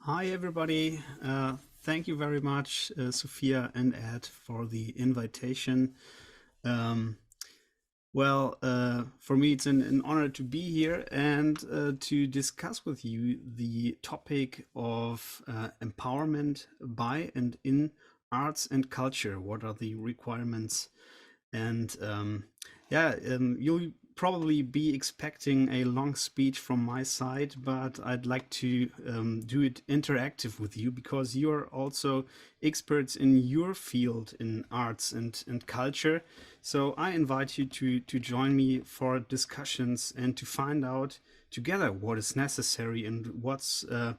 Hi, everybody. Thank you very much, Sophia and Ed, for the invitation. Um, for me, it's an honor to be here and to discuss with you the topic of empowerment by and in arts and culture. What are the requirements? And you'll probably be expecting a long speech from my side, but I'd like to do it interactive with you because you're also experts in your field in arts and culture. So I invite you to join me for discussions and to find out together what is necessary and what's the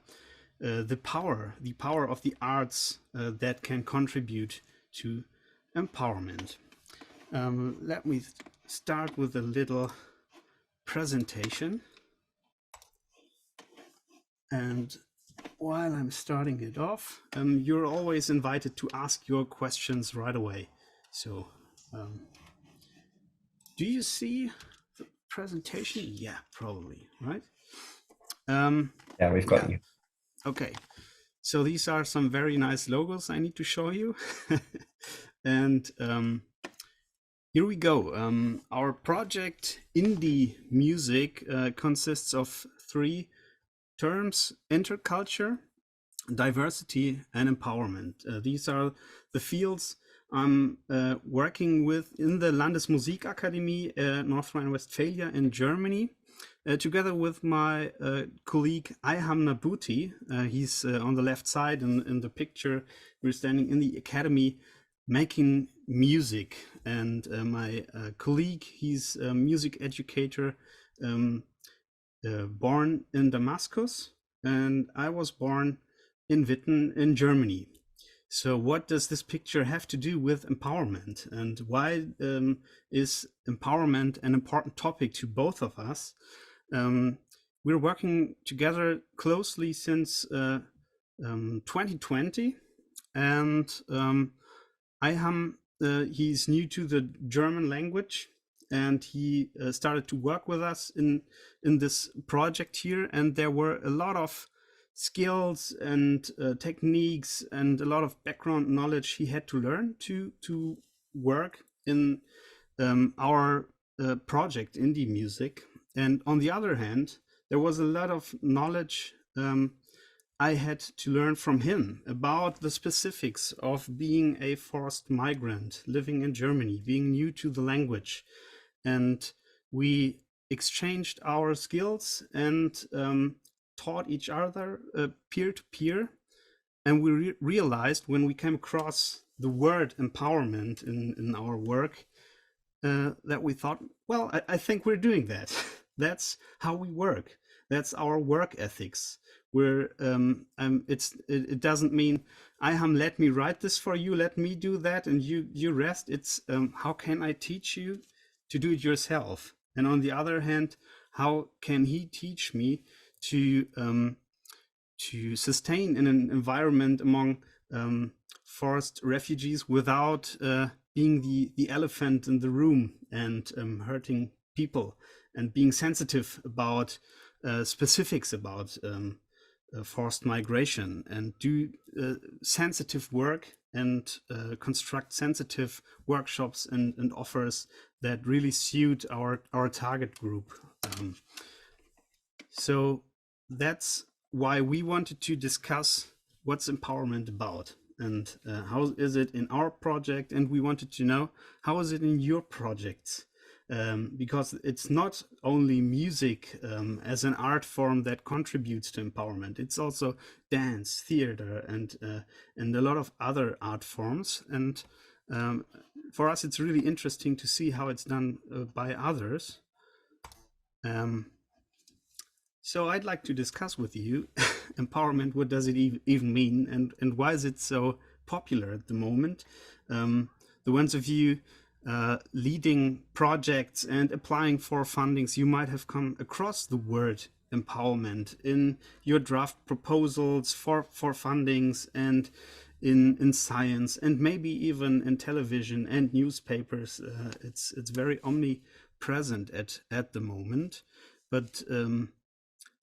power of the arts that can contribute to empowerment. Let me start with a little presentation. And while I'm starting it off, you're always invited to ask your questions right away. So, do you see the presentation? Yeah, probably, right? Yeah, we've got you. Okay. So these are some very nice logos I need to show you. And here we go. Our project In.DI.E Musik consists of three terms: interculture, diversity, and empowerment. These are the fields I'm working with in the Landesmusikakademie North Rhine-Westphalia in Germany, together with my colleague Ayham Nabuti. He's on the left side in the picture. We're standing in the academy making music, and my colleague, he's a music educator, born in Damascus, and I was born in Witten in Germany. So what does this picture have to do with empowerment, and why is empowerment an important topic to both of us? We're working together closely since 2020, and Ayham, he's new to the German language, and he started to work with us in this project here. And there were a lot of skills and techniques and a lot of background knowledge he had to learn to work in our project In.DI.E Musik. And on the other hand, there was a lot of knowledge I had to learn from him about the specifics of being a forced migrant living in Germany, being new to the language. And we exchanged our skills and taught each other peer to peer. And we realized when we came across the word empowerment in our work that we thought, well, I think we're doing that. That's how we work. That's our work ethics. It doesn't mean Iham, let me write this for you, let me do that, and you rest. It's how can I teach you to do it yourself? And on the other hand, how can he teach me to sustain in an environment among forced refugees without being the elephant in the room and hurting people, and being sensitive about specifics about forced migration, and do sensitive work and construct sensitive workshops and offers that really suit our target group. So that's why we wanted to discuss what's empowerment about, and how is it in our project, and we wanted to know how is it in your projects, because it's not only music as an art form that contributes to empowerment. It's also dance, theater, and a lot of other art forms. And for us, it's really interesting to see how it's done by others. So I'd like to discuss with you empowerment. What does it even mean, and why is it so popular at the moment? The ones of you leading projects and applying for fundings, you might have come across the word empowerment in your draft proposals for fundings, and in science, and maybe even in television and newspapers. It's very omnipresent at the moment. But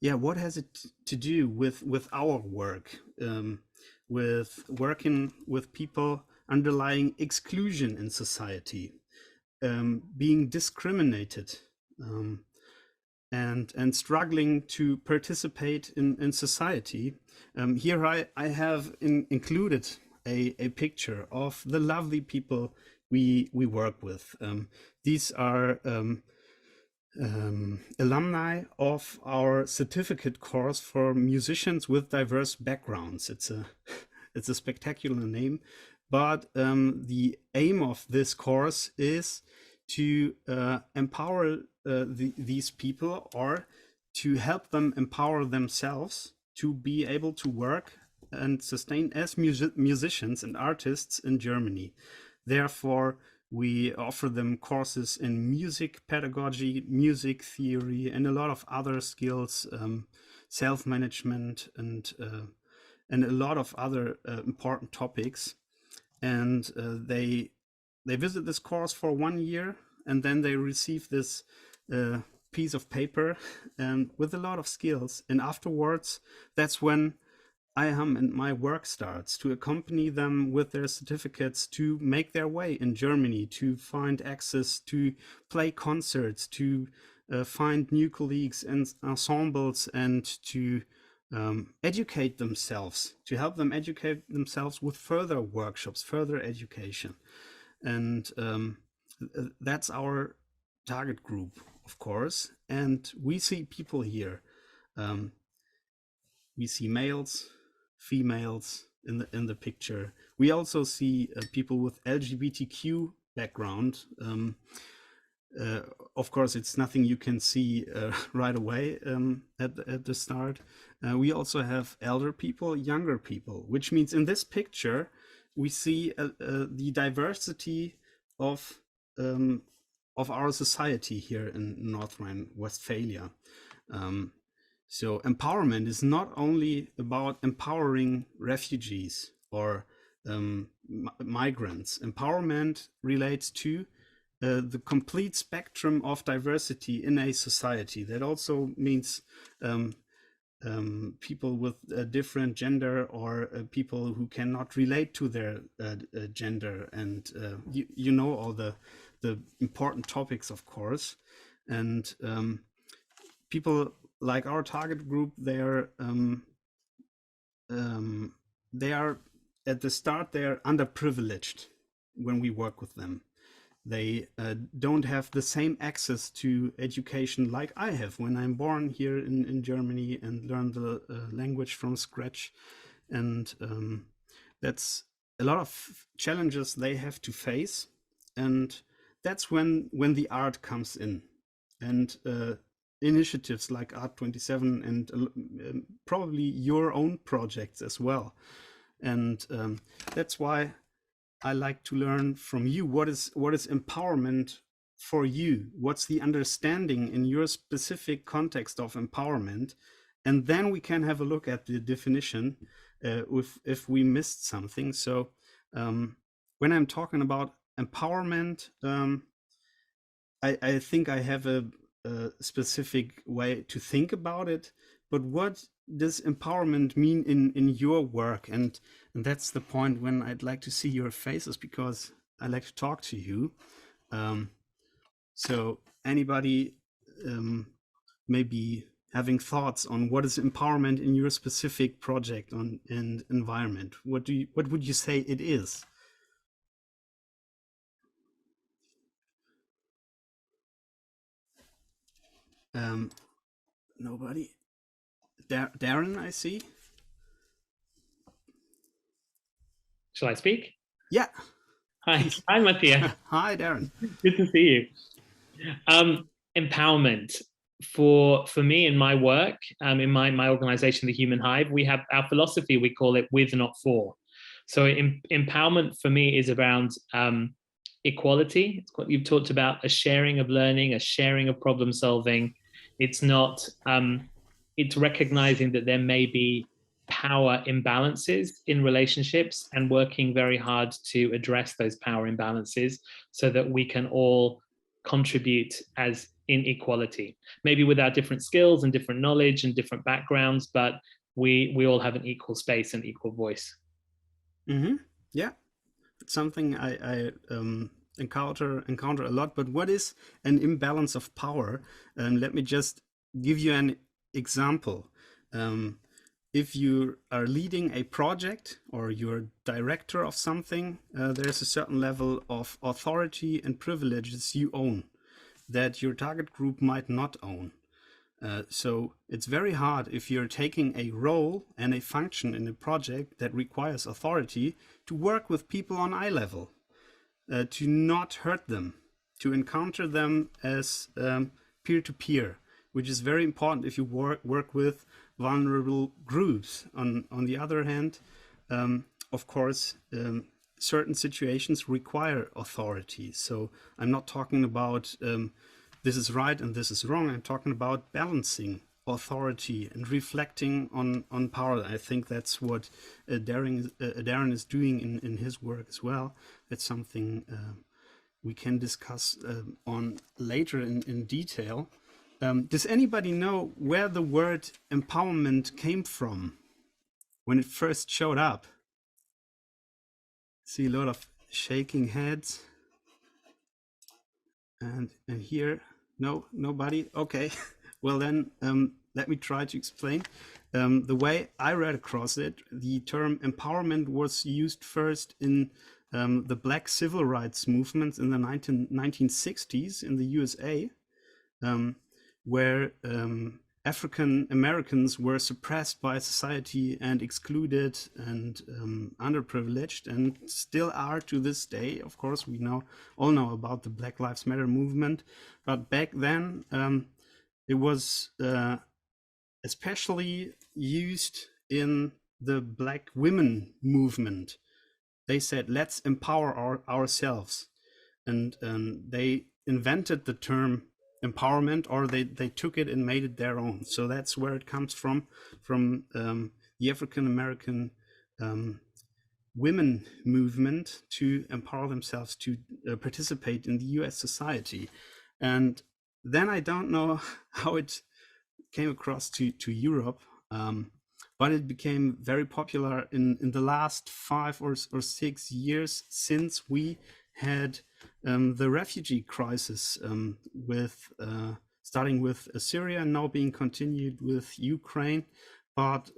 yeah, what has it to do with our work, with working with people underlying exclusion in society, being discriminated, and struggling to participate in society. Here I have included a picture of the lovely people we work with. These are alumni of our certificate course for musicians with diverse backgrounds. It's a spectacular name, but the aim of this course is to empower these people, or to help them empower themselves to be able to work and sustain as musicians and artists in Germany. Therefore, we offer them courses in music pedagogy, music theory, and a lot of other skills, self-management, and a lot of other important topics. And they visit this course for 1 year, and then they receive this piece of paper and with a lot of skills. And afterwards, that's when IHAM and my work starts, to accompany them with their certificates to make their way in Germany, to find access to play concerts, to find new colleagues and ensembles, and to educate themselves, to help them educate themselves with further workshops, further education. And that's our target group, of course. And we see people here. We see males, females in the picture. We also see people with LGBTQ background. Of course, it's nothing you can see right away at the start. We also have elder people, younger people, which means in this picture we see the diversity of our society here in North Rhine-Westphalia. So empowerment is not only about empowering refugees or migrants. Empowerment relates to the complete spectrum of diversity in a society. That also means people with a different gender, or people who cannot relate to their gender. And you know all the important topics, of course. And people like our target group, they are at the start, they are underprivileged when we work with them. They don't have the same access to education like I have when I'm born here in Germany and learn the language from scratch. And that's a lot of challenges they have to face. And that's when the art comes in. And initiatives like art27 and probably your own projects as well. And that's why I like to learn from you. What is empowerment for you? What's the understanding in your specific context of empowerment? And then we can have a look at the definition if we missed something. So when I'm talking about empowerment, I think I have a specific way to think about it. But what does empowerment mean in your work? And that's the point when I'd like to see your faces, because I like to talk to you. So anybody maybe having thoughts on what is empowerment in your specific project and environment? What would you say it is? Nobody. Darren, I see. Shall I speak? Yeah. Hi, hi, Matthias. Hi, Darren. Good to see you. Empowerment for me in my work, in my organization, the Human Hive, we have our philosophy. We call it with, not for. So empowerment for me is around equality. It's what you've talked about: a sharing of learning, a sharing of problem solving. It's not. It's recognizing that there may be power imbalances in relationships and working very hard to address those power imbalances so that we can all contribute as in equality, maybe with our different skills and different knowledge and different backgrounds, but we all have an equal space and equal voice. Yeah, it's something I encounter a lot. But what is an imbalance of power? Let me just give you an example. If you are leading a project or you're director of something, there's a certain level of authority and privileges you own that your target group might not own. So it's very hard if you're taking a role and a function in a project that requires authority to work with people on eye level, to not hurt them, to encounter them as peer-to-peer, which is very important if you work with vulnerable groups. On the other hand, of course, certain situations require authority. So I'm not talking about this is right and this is wrong. I'm talking about balancing authority and reflecting on power. I think that's what Darren is doing in his work as well. It's something we can discuss on later in detail. Does anybody know where the word empowerment came from when it first showed up? See a lot of shaking heads. And here, no, nobody. Okay, well then, let me try to explain. The way I read across it, the term empowerment was used first in the Black civil rights movement in the 1960s in the USA, where African Americans were suppressed by society and excluded and underprivileged, and still are to this day. Of course, we all know about the Black Lives Matter movement, but back then it was especially used in the Black women movement. They said, let's empower ourselves, and they invented the term empowerment, or they took it and made it their own. So that's where it comes from the African American women movement to empower themselves to participate in the US society. And then I don't know how it came across to Europe, but it became very popular in the last 5 or 6 years, since we had the refugee crisis, with starting with Syria and now being continued with Ukraine. But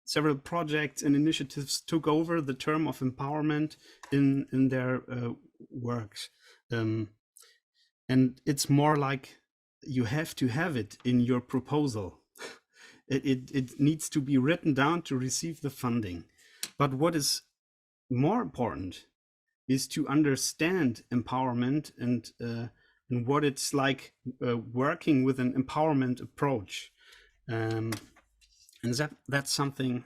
several projects and initiatives took over the term of empowerment in their works. And it's more like you have to have it in your proposal. It needs to be written down to receive the funding. But what is more important is to understand empowerment and what it's like working with an empowerment approach. And that's something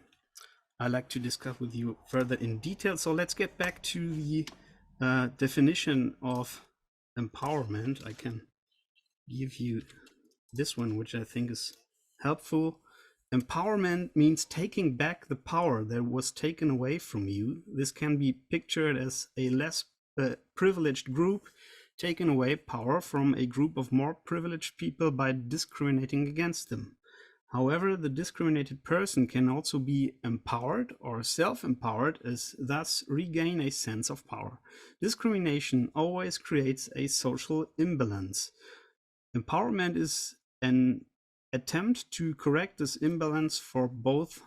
I like to discuss with you further in detail. So let's get back to the definition of empowerment. I can give you this one, which I think is helpful. Empowerment means taking back the power that was taken away from you. This can be pictured as a less privileged group taking away power from a group of more privileged people by discriminating against them. However, the discriminated person can also be empowered or self-empowered, as thus regain a sense of power. Discrimination always creates a social imbalance. Empowerment is an attempt to correct this imbalance for both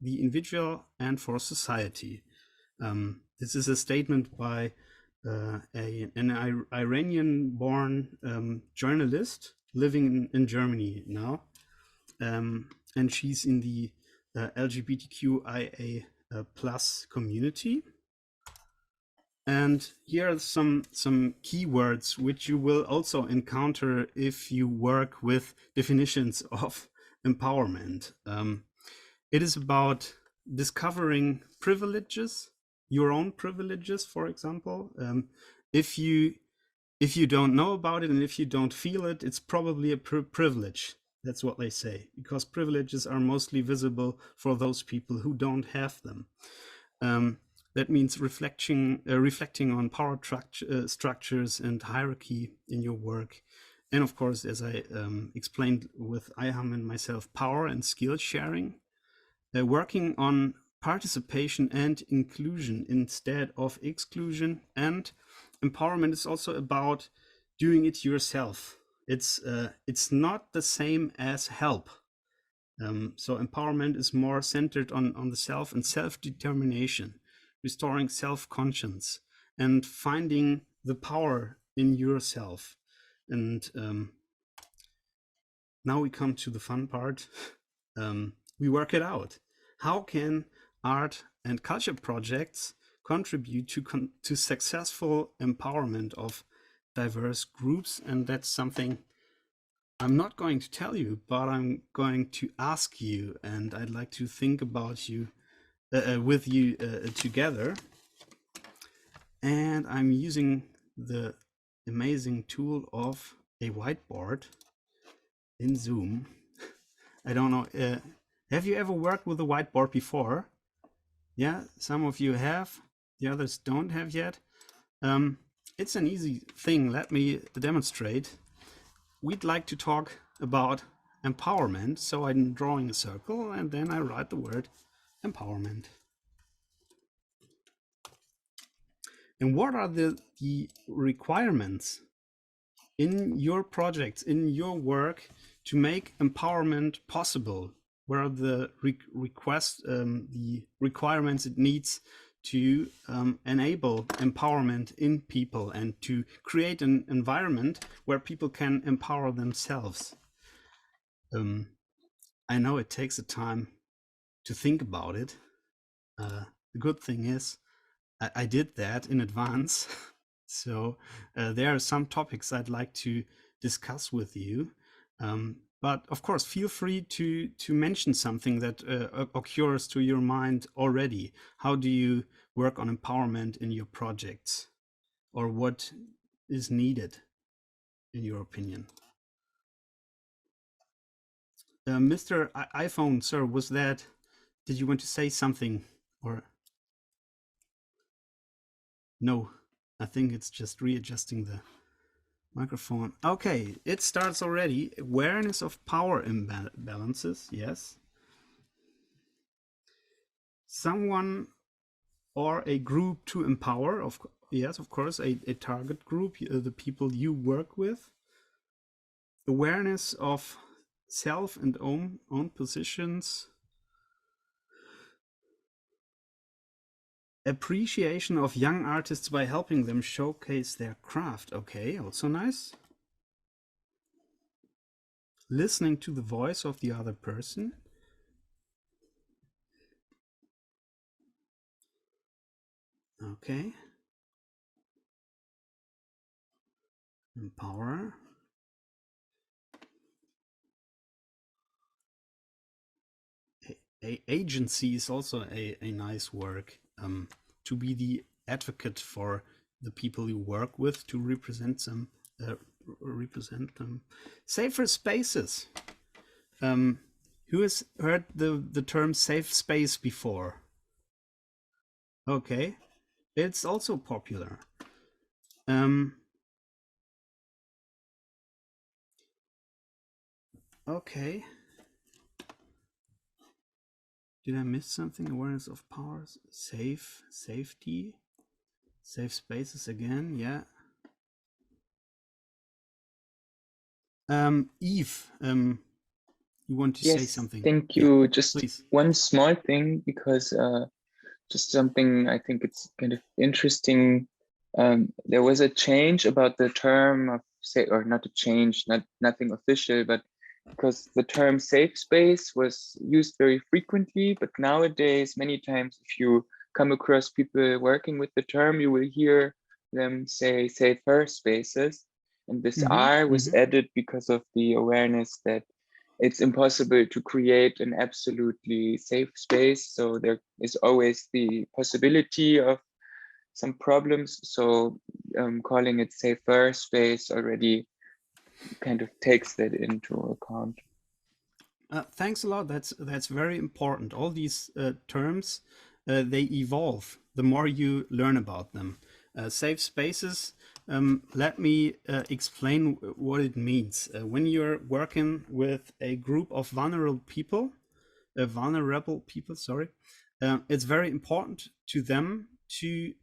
the individual and for society. This is a statement by an Iranian-born journalist living in Germany now, and she's in the LGBTQIA plus community. And here are some keywords which you will also encounter if you work with definitions of empowerment. It is about discovering privileges, your own privileges, for example. If you don't know about it and if you don't feel it, it's probably a privilege. That's what they say, because privileges are mostly visible for those people who don't have them. That means reflecting on power structures and hierarchy in your work. and of course, as I explained with IHAM and myself, power and skill sharing, working on participation and inclusion instead of exclusion, and empowerment is also about doing it yourself. It's not the same as help. So empowerment is more centered on the self and self-determination, restoring self-conscience and finding the power in yourself. And now we come to the fun part. We work it out. How can art and culture projects contribute to successful empowerment of diverse groups? And that's something I'm not going to tell you, but I'm going to ask you, and I'd like to think about you with you together. And I'm using the amazing tool of a whiteboard in Zoom. I don't know, have you ever worked with a whiteboard before? Yeah, some of you have, the others don't have yet. It's an easy thing, let me demonstrate. We'd like to talk about empowerment, so I'm drawing a circle and then I write the word empowerment. And what are the requirements in your projects, in your work, to make empowerment possible? What are the the requirements it needs to enable empowerment in people and to create an environment where people can empower themselves? I know it takes a time to think about it. The good thing is I did that in advance. So there are some topics I'd like to discuss with you. But of course, feel free to mention something that occurs to your mind already. How do you work on empowerment in your projects? Or what is needed, in your opinion? Mr. iPhone, sir, was that, did you want to say something? Or no, I think it's just readjusting the microphone. Okay, it starts already. Awareness of power imbalances, yes. Someone or a group to empower, yes, of course, a target group, the people you work with. Awareness of self and own positions. Appreciation of young artists by helping them showcase their craft. Okay, also nice. Listening to the voice of the other person. Okay. Empower. Agency is also a nice work. To be the advocate for the people you work with, to represent them. Safer spaces. Who has heard the term safe space before? Okay, it's also popular. Okay. Did I miss something? Awareness of powers, safety, safe spaces again, yeah. Eve, you want to say something? Thank you. Yeah, just please. One small thing, because just something I think it's kind of interesting. There was a change about the term of or not a change, nothing official, but because the term safe space was used very frequently, but nowadays, many times, if you come across people working with the term, you will hear them say safer spaces. And this R was added because of the awareness that it's impossible to create an absolutely safe space. So there is always the possibility of some problems. So calling it safer space already kind of takes that into account. Thanks a lot. That's very important. All these terms, they evolve the more you learn about them. Safe spaces let me explain what it means. When you're working with a group of vulnerable people, it's very important to them to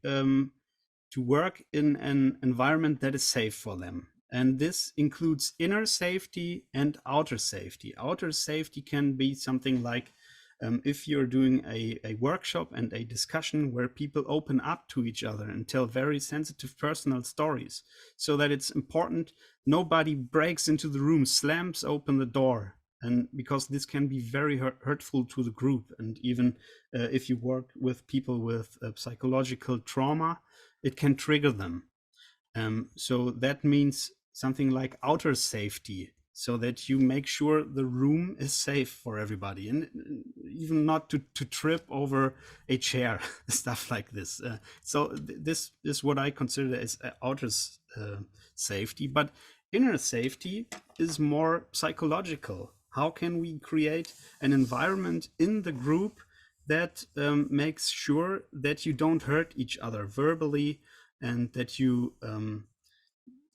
work in an environment that is safe for them. And this includes inner safety and outer safety. Outer safety can be something like if you're doing a workshop and a discussion where people open up to each other and tell very sensitive personal stories, so that it's important nobody breaks into the room, slams open the door, and because this can be very hurtful to the group. And even if you work with people with psychological trauma, it can trigger them. So that means something like outer safety, so that you make sure the room is safe for everybody, and even not to trip over a chair, stuff like this. So this is what I consider as outer safety. But inner safety is more psychological. How can we create an environment in the group that makes sure that you don't hurt each other verbally, and that you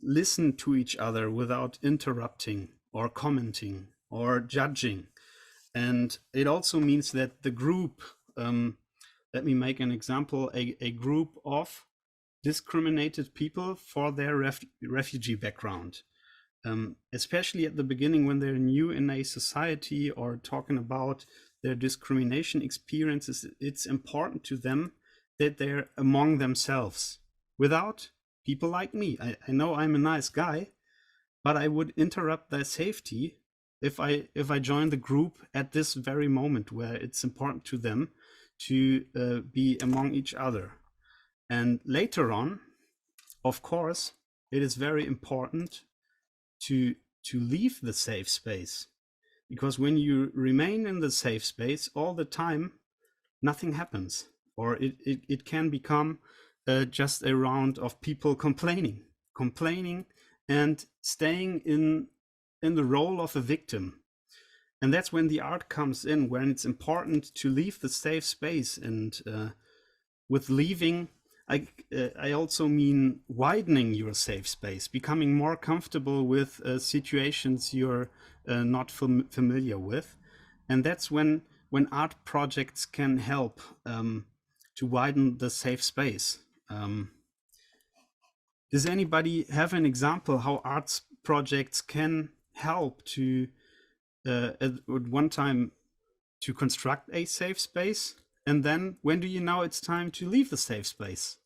listen to each other without interrupting or commenting or judging? And it also means that the group, let me make an example, a group of discriminated people for their refugee background, especially at the beginning when they're new in a society or talking about their discrimination experiences, it's important to them that they're among themselves without people like me. I know I'm a nice guy, but I would interrupt their safety if I join the group at this very moment where it's important to them to be among each other. And later on, of course, it is very important to leave the safe space, because when you remain in the safe space all the time, nothing happens, or it can become just a round of people complaining and staying in the role of a victim. And that's when the art comes in, when it's important to leave the safe space. And with leaving, I also mean widening your safe space, becoming more comfortable with situations you're not familiar with. And that's when art projects can help to widen the safe space. Does anybody have an example how arts projects can help to at one time to construct a safe space, and then when do you know it's time to leave the safe space,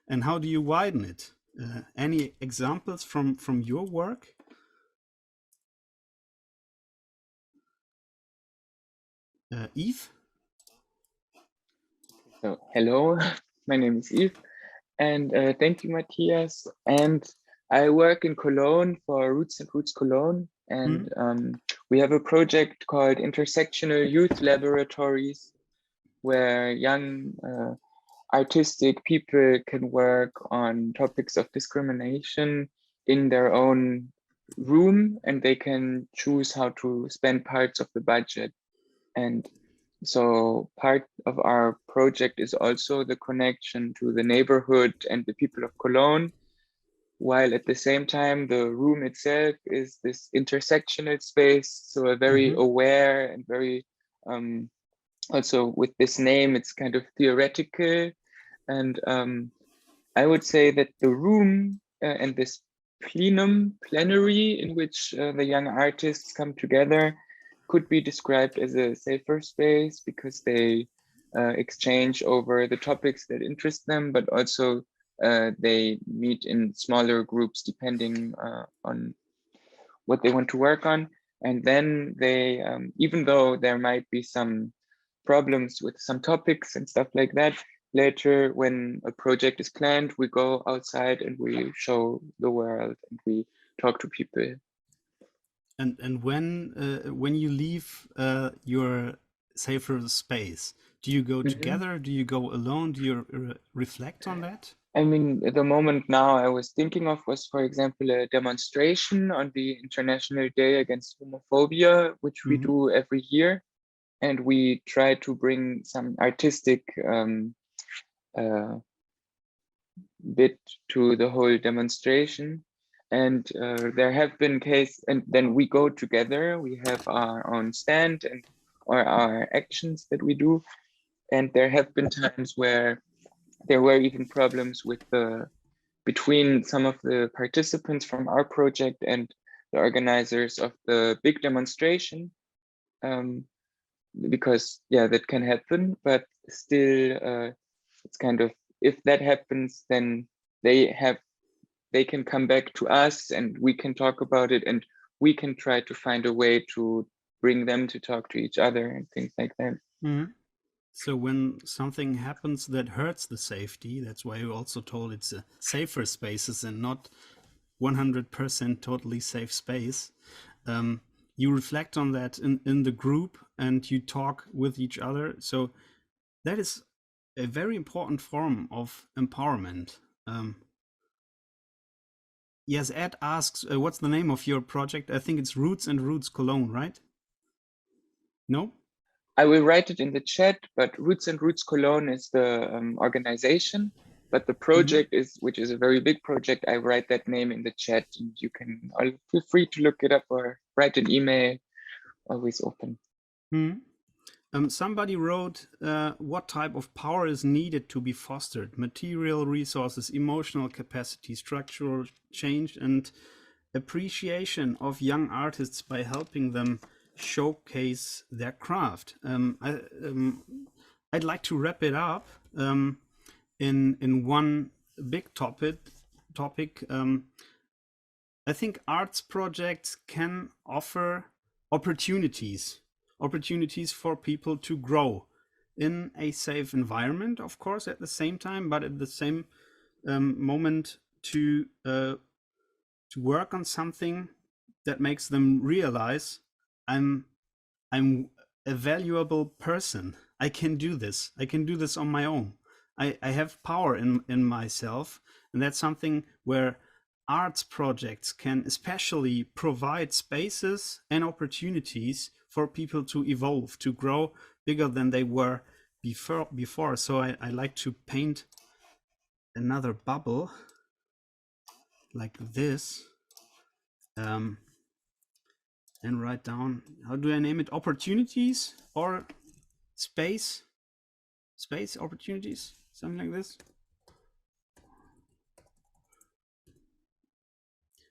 and how do you widen it? Any examples from your work? Eve? So, hello, my name is Eve, and thank you, Matthias. And I work in Cologne for Roots and Roots Cologne, and we have a project called Intersectional Youth Laboratories, where young artistic people can work on topics of discrimination in their own room, and they can choose how to spend parts of the budget. And so part of our project is also the connection to the neighborhood and the people of Cologne, while at the same time the room itself is this intersectional space, so a very aware and very also with this name, it's kind of theoretical. And I would say that the room and this plenary in which the young artists come together could be described as a safer space, because they exchange over the topics that interest them, but also they meet in smaller groups depending on what they want to work on. And then they, even though there might be some problems with some topics and stuff like that, later when a project is planned, we go outside and we show the world and we talk to people. And when you leave your safer space, do you go together? Do you go alone? Do you reflect on that? I mean, the moment now I was thinking of was, for example, a demonstration on the International Day Against Homophobia, which we do every year. And we try to bring some artistic bit to the whole demonstration. And there have been cases, and then we go together, we have our own stand and or our actions that we do. And there have been times where there were even problems with between some of the participants from our project and the organizers of the big demonstration. Because yeah, that can happen, but still it's kind of, if that happens, then they can come back to us and we can talk about it, and we can try to find a way to bring them to talk to each other and things like that. Mm-hmm. So when something happens that hurts the safety, that's why you also told it's a safer spaces and not 100% totally safe space. You reflect on that in the group and you talk with each other. So that is a very important form of empowerment. Yes, Ed asks, what's the name of your project? I think it's Roots and Roots Cologne, right? No? I will write it in the chat, but Roots and Roots Cologne is the organization, but the project is, which is a very big project, I write that name in the chat, and you can feel free to look it up or write an email, always open. Somebody wrote, what type of power is needed to be fostered? Material resources, emotional capacity, structural change, and appreciation of young artists by helping them showcase their craft. I'd like to wrap it up in one big topic. I think arts projects can offer opportunities for people to grow in a safe environment, of course, at the same time, but at the same moment to work on something that makes them realize I'm a valuable person. I can do this. I can do this on my own. I have power in myself, and that's something where arts projects can especially provide spaces and opportunities for people to evolve, to grow bigger than they were before. So I like to paint another bubble like this, and write down, how do I name it? Opportunities or space opportunities, something like this.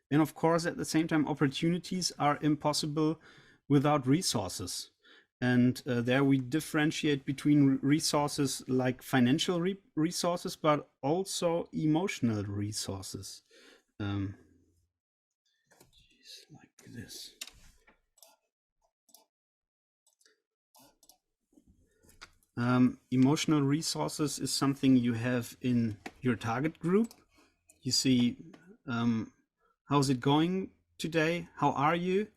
And of course, at the same time, opportunities are impossible without resources. And there we differentiate between resources like financial resources, but also emotional resources. Like this. Emotional resources is something you have in your target group. You see, how's it going today? How are you?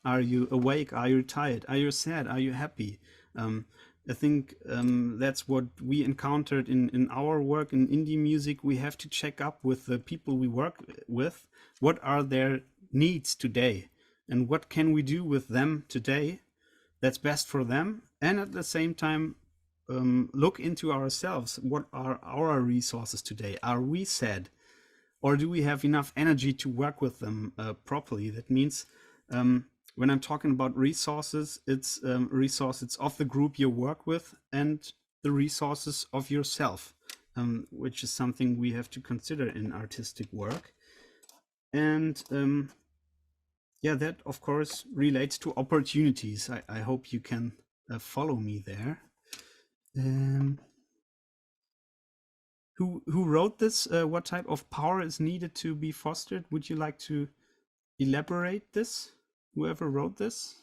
Are you awake? Are you tired? Are you sad? Are you happy? I think that's what we encountered in our work in indie music. We have to check up with the people we work with. What are their needs today? And what can we do with them today that's best for them? And at the same time, look into ourselves. What are our resources today? Are we sad? Or do we have enough energy to work with them properly? That means when I'm talking about resources, it's resources of the group you work with and the resources of yourself, which is something we have to consider in artistic work. And yeah, that of course relates to opportunities. I hope you can follow me there. Who wrote this? What type of power is needed to be fostered? Would you like to elaborate this? Whoever wrote this?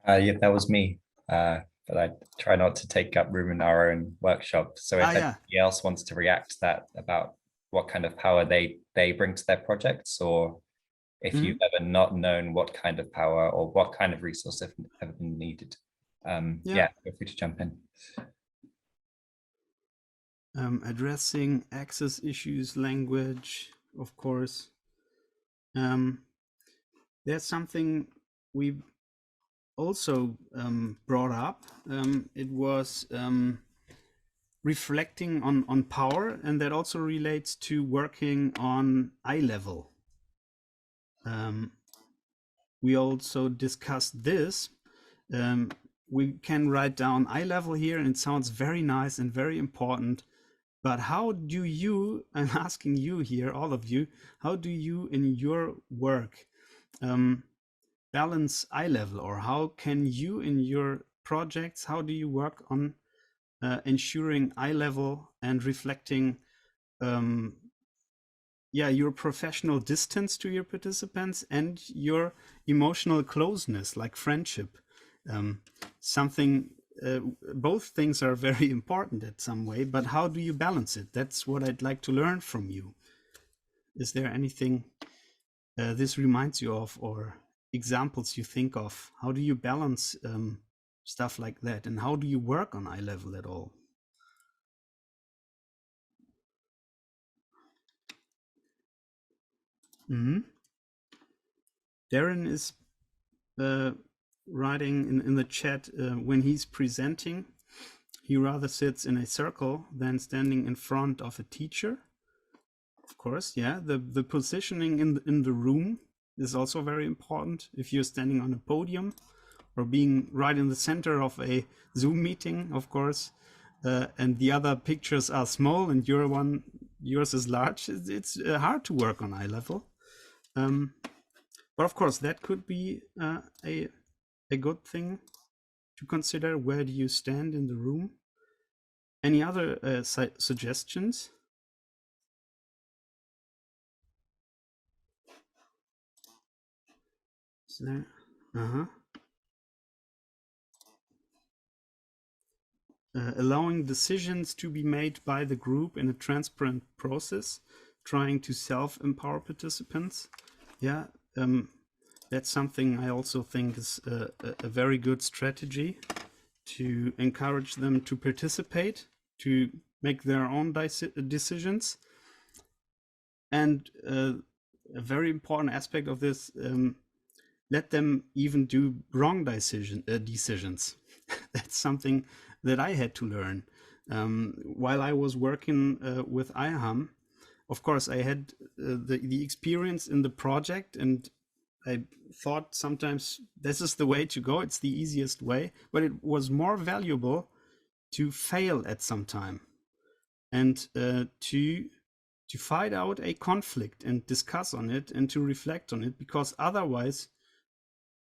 Yeah, that was me. But I try not to take up room in our own workshop. So if anybody else wants to react to that about what kind of power they bring to their projects, or if you've ever not known what kind of power or what kind of resource have been needed, yeah, feel free to jump in. Addressing access issues, language, of course. There's something we also brought up. It was reflecting on power, and that also relates to working on eye level. We also discussed this. We can write down eye level here, and it sounds very nice and very important. But how do you, I'm asking you here, all of you, how do you in your work balance eye level, or how can you in your projects, how do you work on ensuring eye level and reflecting your professional distance to your participants and your emotional closeness, like friendship? Both things are very important in some way, but how do you balance it? That's what I'd like to learn from you. Is there anything this reminds you of, or examples you think of? How do you balance stuff like that, and how do you work on eye level at all? Darren is writing in the chat, when he's presenting, he rather sits in a circle than standing in front of a teacher. Of course, yeah, the positioning in the room is also very important. If you're standing on a podium or being right in the center of a Zoom meeting, of course, and the other pictures are small and yours is large, it's hard to work on eye level. But of course, that could be a good thing to consider. Where do you stand in the room? Any other suggestions? Is there? Allowing decisions to be made by the group in a transparent process, trying to self-empower participants. Yeah, that's something I also think is a very good strategy to encourage them to participate, to make their own decisions. And a very important aspect of this, let them even do wrong decisions. That's something that I had to learn while I was working with IHAM. Of course, I had the experience in the project, and I thought sometimes this is the way to go. It's the easiest way, but it was more valuable to fail at some time and to fight out a conflict and discuss on it and to reflect on it, because otherwise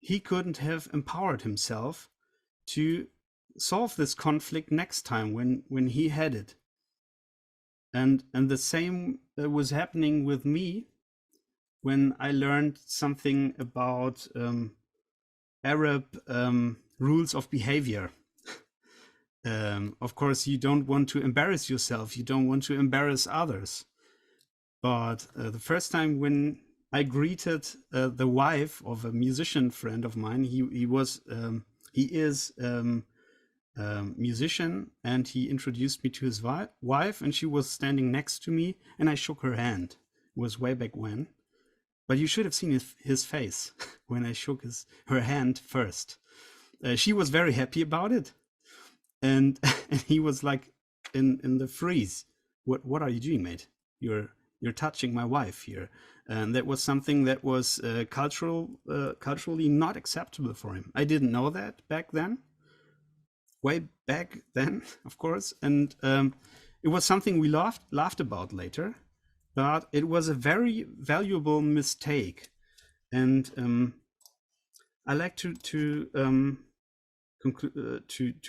he couldn't have empowered himself to solve this conflict next time when he had it. And the same was happening with me when I learned something about Arab rules of behavior. Of course, you don't want to embarrass yourself. You don't want to embarrass others. But the first time when I greeted the wife of a musician friend of mine, he is musician, and he introduced me to his wife, and she was standing next to me, and I shook her hand. It was way back when. But you should have seen his face when I shook her hand first. She was very happy about it, and he was like in the freeze. What are you doing, mate? You're touching my wife here, and that was something that was culturally not acceptable for him. I didn't know that back then, way back then, of course, and it was something we laughed about later. But it was a very valuable mistake, and I like to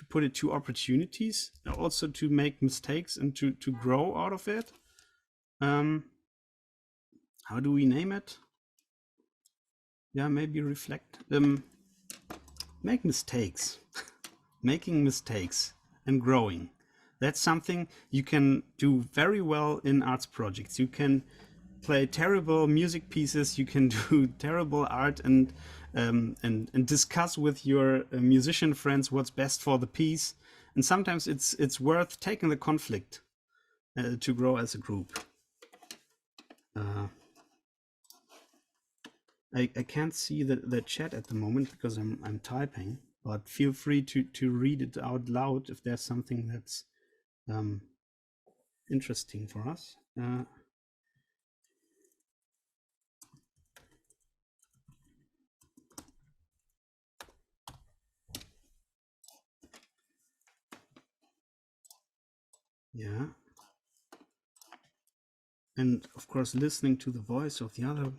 put it to opportunities, also to make mistakes and to grow out of it. How do we name it? Yeah, maybe reflect. Make mistakes, making mistakes and growing. That's something you can do very well in arts projects. You can play terrible music pieces, you can do terrible art, and discuss with your musician friends what's best for the piece. And sometimes it's worth taking the conflict to grow as a group. I can't see the chat at the moment because I'm typing, but feel free to read it out loud if there's something that's interesting for us. Yeah. And of course, listening to the voice of the other.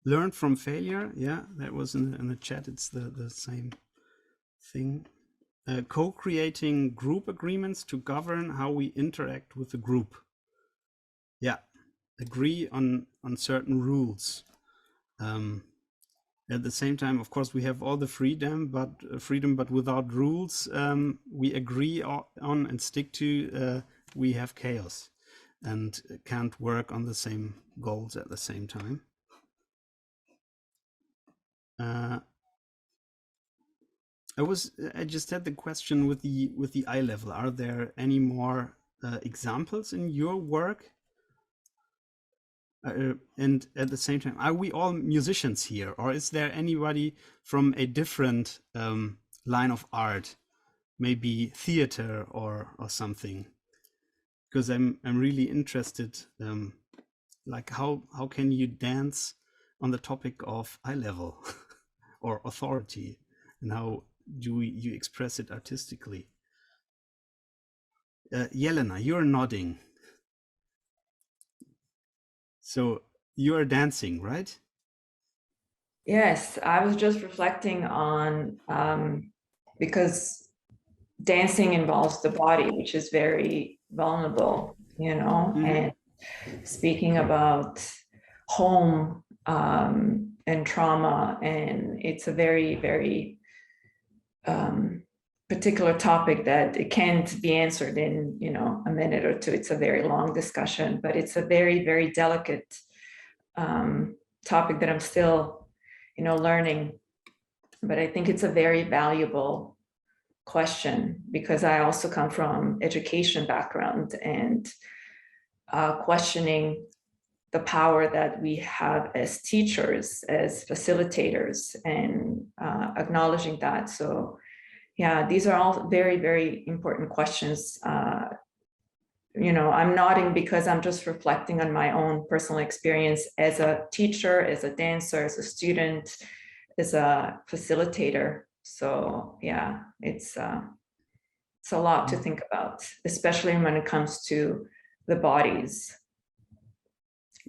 Learn from failure. Yeah, that was in the chat. It's the same thing. Co-creating group agreements to govern how we interact with the group. Yeah, agree on certain rules. At the same time, of course, we have all the freedom, but without rules, we agree on and stick to. We have chaos, and can't work on the same goals at the same time. I just had the question with the eye level. Are there any more examples in your work? And at the same time, are we all musicians here, or is there anybody from a different line of art, maybe theater or something? Because I'm really interested, like how can you dance on the topic of eye level or authority, and how do you express it artistically? Jelena, you're nodding. So you are dancing, right? Yes, I was just reflecting on, because dancing involves the body, which is very vulnerable, you know, and speaking about home and trauma, and it's a very, very particular topic that it can't be answered in, you know, a minute or two. It's a very long discussion, but it's a very, very delicate topic that I'm still, you know, learning. But I think it's a very valuable question, because I also come from education background, and questioning the power that we have as teachers, as facilitators, and acknowledging that. So yeah, these are all very, very important questions. You know, I'm nodding because I'm just reflecting on my own personal experience as a teacher, as a dancer, as a student, as a facilitator. So yeah, it's a lot to think about, especially when it comes to the bodies.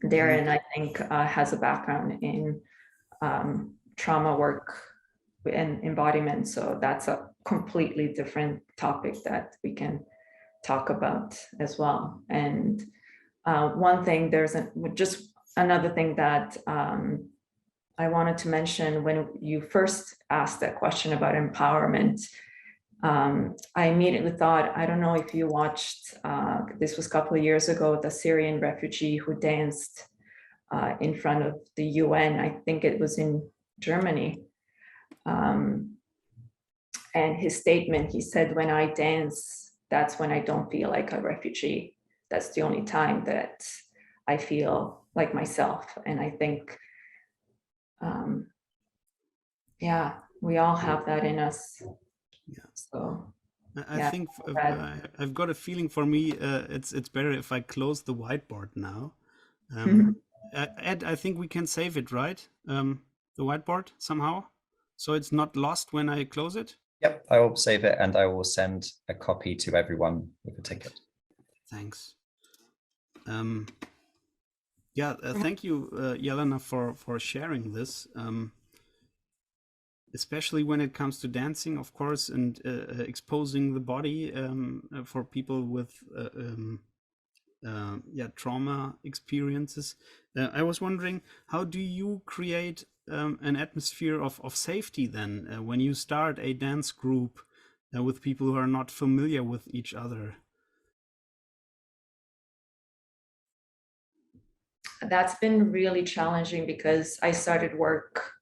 Darren, I think, has a background in trauma work and embodiment. So that's a completely different topic that we can talk about as well. And one thing, just another thing that I wanted to mention when you first asked that question about empowerment. I immediately thought, I don't know if you watched, this was a couple of years ago, the Syrian refugee who danced in front of the UN. I think it was in Germany. And his statement, he said, when I dance, that's when I don't feel like a refugee. That's the only time that I feel like myself. And I think, yeah, we all have that in us. Yeah. So I think I've got a feeling for me, it's better if I close the whiteboard now. Ed, I think we can save it, right? The whiteboard somehow, so it's not lost when I close it. Yep, I will save it, and I will send a copy to everyone with a ticket. Thanks. Yeah, thank you, Jelena, for sharing this. Especially when it comes to dancing, of course, and exposing the body for people with trauma experiences. I was wondering, how do you create an atmosphere of safety then when you start a dance group with people who are not familiar with each other? That's been really challenging because I started work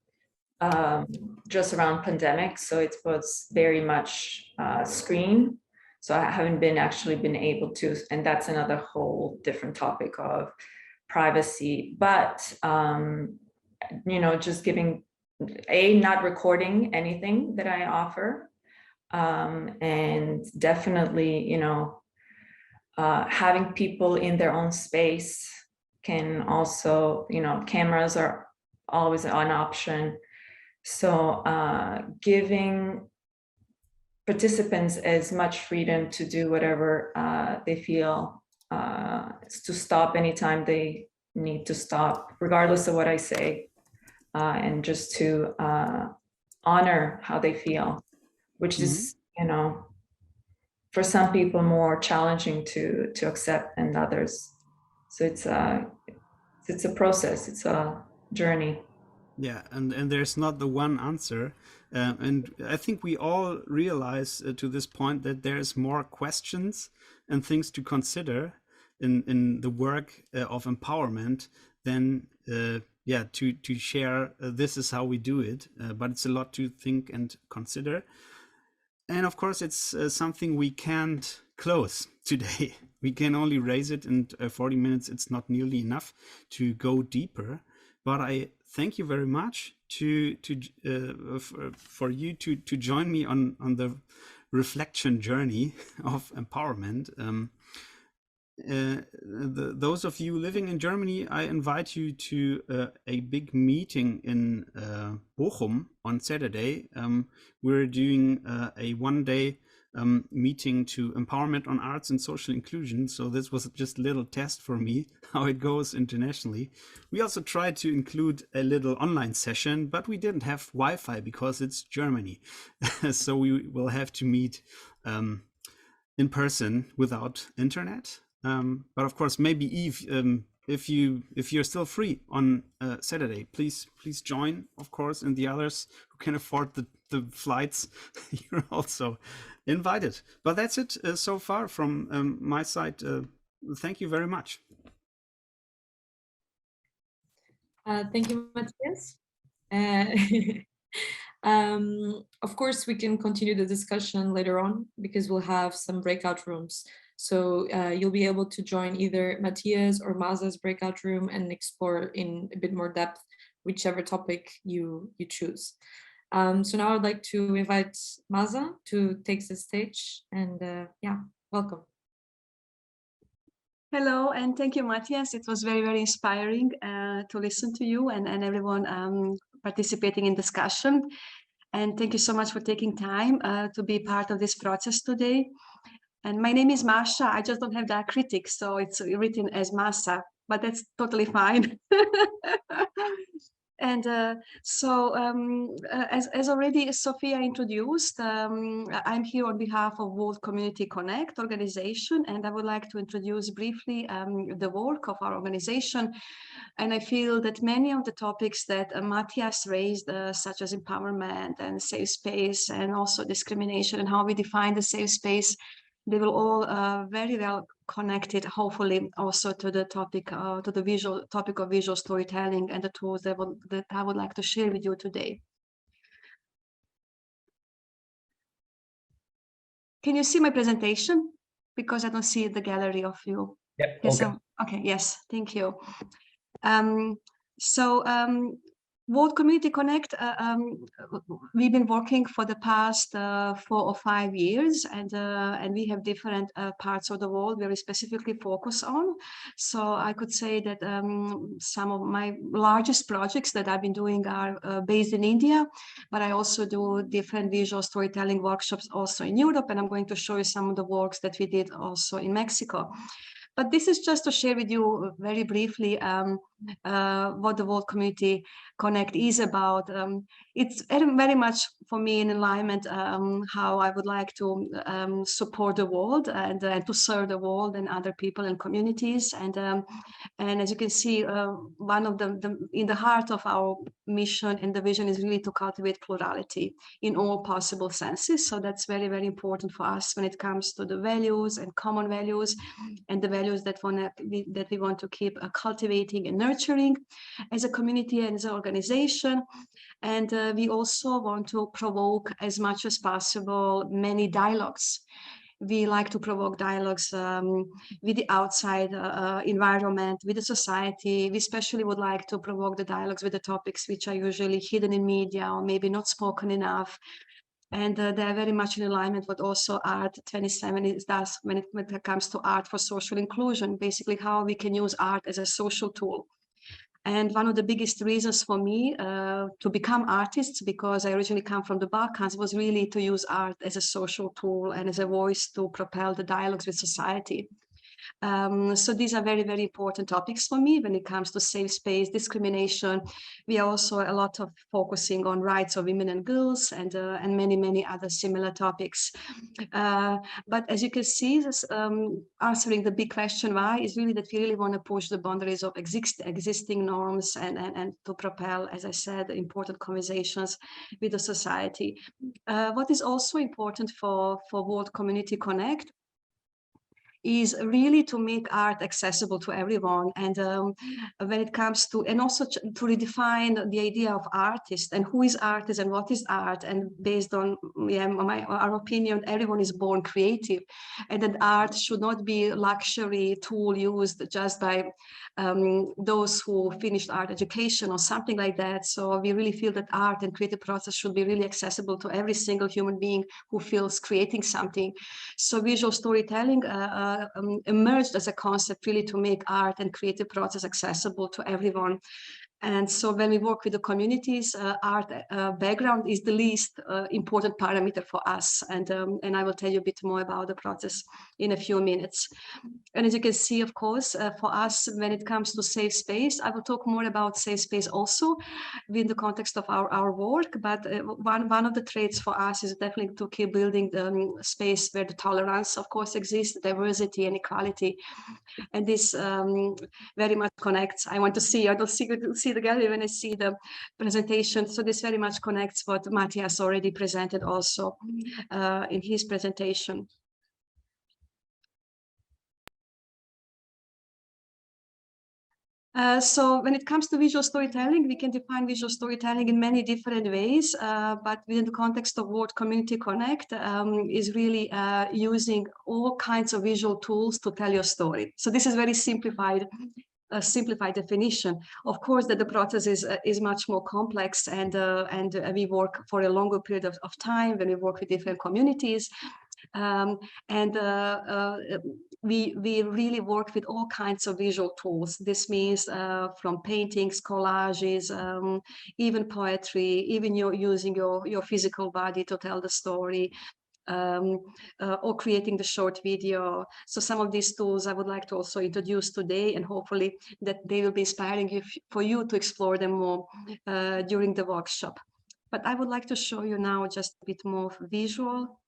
just around pandemic, so it was very much screen. So I haven't actually been able to, and that's another whole different topic of privacy. But you know, just giving not recording anything that I offer, and definitely, you know, having people in their own space can also, you know, cameras are always an option. So giving participants as much freedom to do whatever they feel, to stop anytime they need to stop, regardless of what I say, and just to honor how they feel, which is, you know, for some people more challenging to accept than others. So it's a process, it's a journey. Yeah, and there's not the one answer, and I think we all realize to this point that there's more questions and things to consider in the work of empowerment than yeah, to share this is how we do it, but it's a lot to think and consider. And of course, it's something we can't close today. We can only raise it in 40 minutes. It's not nearly enough to go deeper. But I thank you very much for you to join me on the reflection journey of empowerment. Those of you living in Germany, I invite you to a big meeting in Bochum on Saturday. We're doing a one-day meeting to empowerment on arts and social inclusion. So this was just a little test for me, how it goes internationally. We also tried to include a little online session, but we didn't have Wi-Fi because it's Germany. So we will have to meet in person without internet. But of course, maybe Eve, if you're still free on Saturday, please join, of course, and the others who can afford the flights, you're also invited. But that's it so far from my side. Thank you very much. Thank you, Matthias. Of course, we can continue the discussion later on because we'll have some breakout rooms. So you'll be able to join either Matthias or Masa's breakout room and explore in a bit more depth, whichever topic you choose. So now I'd like to invite Masa to take the stage, and yeah, welcome. Hello, and thank you, Matthias. It was very, very inspiring to listen to you and everyone participating in discussion. And thank you so much for taking time to be part of this process today. And my name is Masha. I just don't have that critic, so it's written as Masa, but that's totally fine. And as already Sophia introduced, I'm here on behalf of World Community Connect organization, and I would like to introduce briefly the work of our organization. And I feel that many of the topics that Matthias raised, such as empowerment and safe space, and also discrimination and how we define the safe space, they will all very well connected, hopefully, also to the topic, to the topic of visual storytelling and the tools that I would like to share with you today. Can you see my presentation? Because I don't see the gallery of you. Yep. Yes. Okay. Yes. Thank you. World Community Connect, we've been working for the past 4 or 5 years, and we have different parts of the world where we specifically focus on. So I could say that some of my largest projects that I've been doing are based in India, but I also do different visual storytelling workshops also in Europe, and I'm going to show you some of the works that we did also in Mexico. But this is just to share with you very briefly what the World Community Connect is about. It's very much for me in alignment how I would like to support the world and to serve the world and other people and communities. And as you can see, one of in the heart of our mission and the vision is really to cultivate plurality in all possible senses. So that's very, very important for us when it comes to the values and common values and the values that we want to keep cultivating and nurturing as a community and as an organization. And we also want to provoke as much as possible many dialogues We like to provoke dialogues with the outside environment, with the society. We especially would like to provoke the dialogues with the topics which are usually hidden in media or maybe not spoken enough. And they're very much in alignment with also art27 does when it comes to art for social inclusion, basically how we can use art as a social tool. And one of the biggest reasons for me to become artists, because I originally come from the Balkans, was really to use art as a social tool and as a voice to propel the dialogues with society. So these are very, very important topics for me when it comes to safe space, discrimination. We are also a lot of focusing on rights of women and girls and many, many other similar topics. But as you can see, this, answering the big question why is really that we really want to push the boundaries of existing norms and to propel, as I said, important conversations with the society. What is also important for World Community Connect is really to make art accessible to everyone. And when it comes to, and also to redefine the idea of artist and who is artist and what is art. And based on our opinion, everyone is born creative, and that art should not be a luxury tool used just by those who finished art education or something like that. So we really feel that art and creative process should be really accessible to every single human being who feels creating something. So visual storytelling emerged as a concept really to make art and creative process accessible to everyone. And so when we work with the communities, art background is the least important parameter for us. And I will tell you a bit more about the process in a few minutes. And as you can see, of course, for us, when it comes to safe space, I will talk more about safe space also within the context of our work. But one of the traits for us is definitely to keep building the space where the tolerance, of course, exists, diversity and equality. And this very much connects. I want to see the gallery when I see the presentation. So this very much connects what Matthias already presented also in his presentation. So when it comes to visual storytelling, we can define visual storytelling in many different ways, but within the context of World Community Connect is really using all kinds of visual tools to tell your story. So this is very simplified definition. Of course, that the process is much more complex, and we work for a longer period of time when we work with different communities. We really work with all kinds of visual tools. This means from paintings, collages, even poetry, even using your physical body to tell the story, or creating the short video. So some of these tools I would like to also introduce today, and hopefully that they will be inspiring for you to explore them more during the workshop. But I would like to show you now just a bit more visual.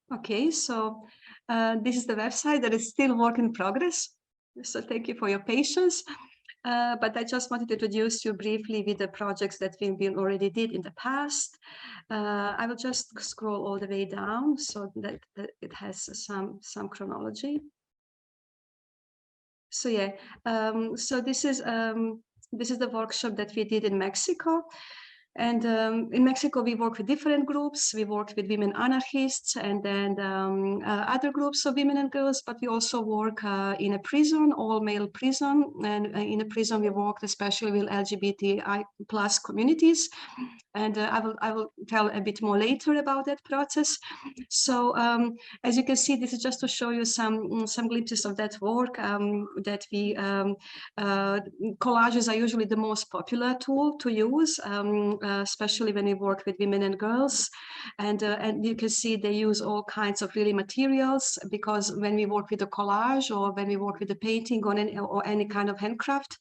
Okay, so this is the website that is still work in progress. So thank you for your patience. But I just wanted to introduce you briefly with the projects that we already did in the past. I will just scroll all the way down so that it has some chronology. So yeah, so this is the workshop that we did in Mexico. And in Mexico, we work with different groups. We work with women anarchists and then other groups of women and girls, but we also work in a prison, all-male prison. And in a prison, we work especially with LGBTI+ communities. And I will tell a bit more later about that process. So as you can see, this is just to show you some glimpses of that work that we, collages are usually the most popular tool to use, especially when we work with women and girls. And you can see they use all kinds of really materials, because when we work with a collage or when we work with a painting or any kind of handcraft,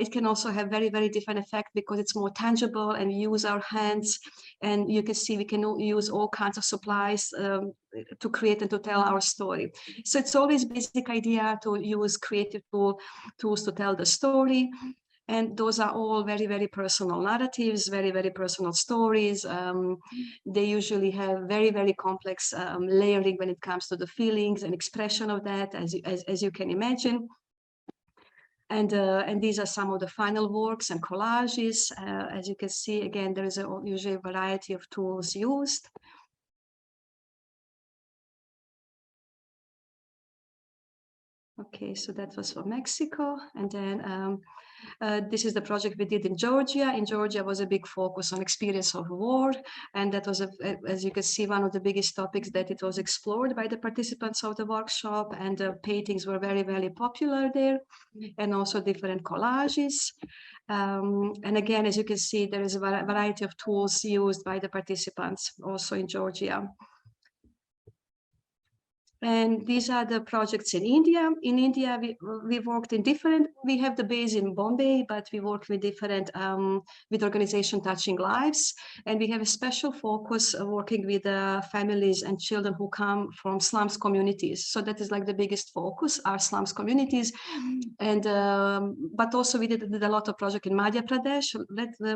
it can also have very, very different effect because it's more tangible and we use our hands. And you can see we can use all kinds of supplies to create and to tell our story. So it's always basic idea to use creative tools to tell the story. And those are all very, very personal narratives, very, very personal stories. They usually have very, very complex layering when it comes to the feelings and expression of that, as you can imagine. And these are some of the final works and collages. As you can see, again, there is usually a variety of tools used. Okay, so that was for Mexico. And then this is the project we did in Georgia. In Georgia was a big focus on experience of war. And that was, as you can see, one of the biggest topics that it was explored by the participants of the workshop. And the paintings were very, very popular there, and also different collages. And again, as you can see, there is a variety of tools used by the participants also in Georgia. And these are the projects in India. In India, we worked in different, we have the base in Bombay, but we work with different, with organization Touching Lives. And we have a special focus working with families and children who come from slums communities. So that is like the biggest focus, our slums communities. And, but also we did a lot of project in Madhya Pradesh,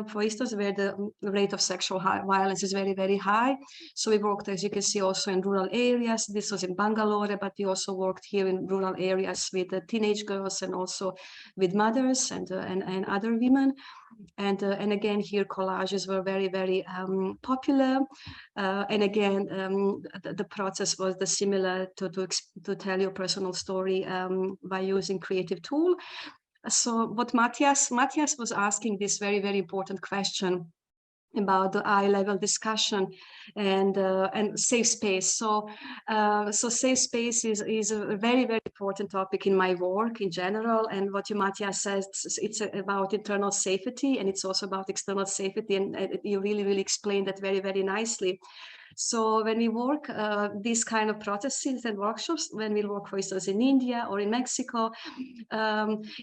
for instance, where the rate of sexual violence is very, very high. So we worked, as you can see, also in rural areas. This was in Bangalore, but we also worked here in rural areas with the teenage girls and also with mothers and other women. And again, here collages were very, very popular. And again, the process was similar to tell your personal story by using creative tool. So what Matthias was asking this very, very important question about the eye-level discussion and safe space. So safe space is a very, very important topic in my work in general. And what you, Matthias, says, it's about internal safety, and it's also about external safety. And you really, really explained that very, very nicely. So when we work these kind of processes and workshops, when we work, for instance, in India or in Mexico,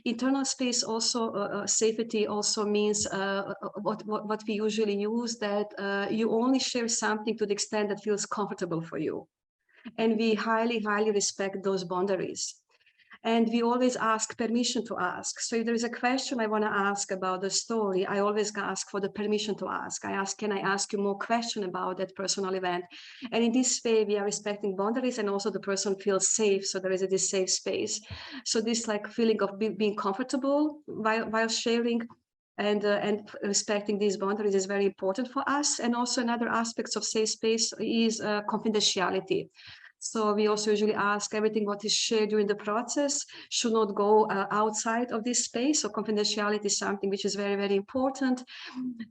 internal space also, safety also means what we usually use, that you only share something to the extent that feels comfortable for you. And we highly, highly respect those boundaries. And we always ask permission to ask. So if there is a question I want to ask about the story, I always ask for the permission to ask. I ask, can I ask you more question about that personal event? And in this way, we are respecting boundaries, and also the person feels safe. So there is this safe space. So this like feeling of being comfortable while sharing and respecting these boundaries is very important for us. And also another aspects of safe space is confidentiality. So we also usually ask everything what is shared during the process should not go outside of this space. So confidentiality is something which is very, very important.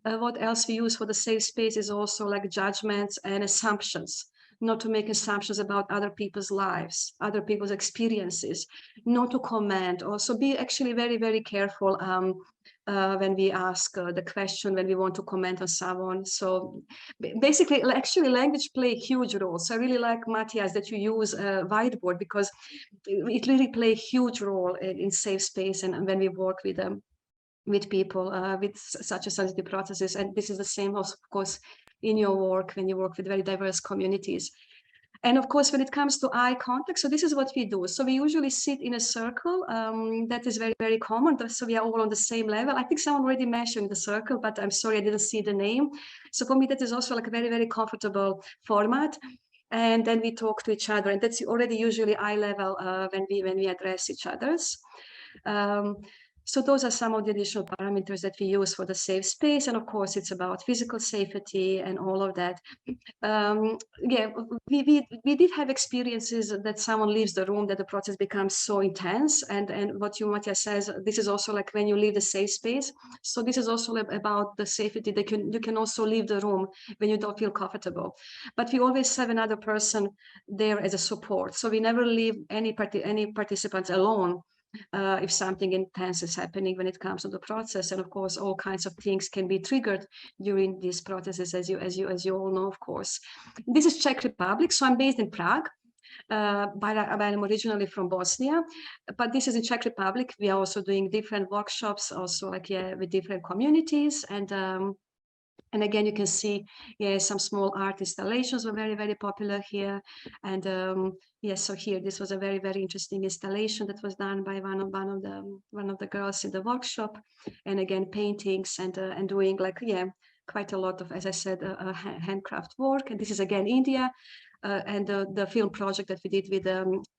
What else we use for the safe space is also like judgments and assumptions. Not to make assumptions about other people's lives, other people's experiences, not to comment. Also be actually very, very careful when we ask the question, when we want to comment on someone. So basically, actually language play a huge role. So I really like, Matthias, that you use a whiteboard, because it really play a huge role in safe space and when we work with people with such a sensitive processes. And this is the same, of course, in your work when you work with very diverse communities. And of course, when it comes to eye contact, so this is what we do. So we usually sit in a circle. That is very, very common. So we are all on the same level. I think someone already mentioned the circle, but I'm sorry, I didn't see the name. So for me, that is also like a very, very comfortable format. And then we talk to each other, and that's already usually eye level when we address each other's. So those are some of the additional parameters that we use for the safe space. And of course, it's about physical safety and all of that. Yeah, we did have experiences that someone leaves the room, that the process becomes so intense. And what you, Matthias, says, this is also like when you leave the safe space. So this is also about the safety that you can also leave the room when you don't feel comfortable. But we always have another person there as a support. So we never leave any participants alone. If something intense is happening when it comes to the process. And of course, all kinds of things can be triggered during these processes, as you all know, of course. This is Czech Republic. So I'm based in Prague, but I'm originally from Bosnia, but this is in Czech Republic. We are also doing different workshops, also like with different communities. And And again, you can see, yeah, some small art installations were very, very popular here. And yes, so here, this was a very, very interesting installation that was done by one of the girls in the workshop. And again, paintings and doing like, yeah, quite a lot of, as I said, handcraft work. And this is again India. And the film project that we did with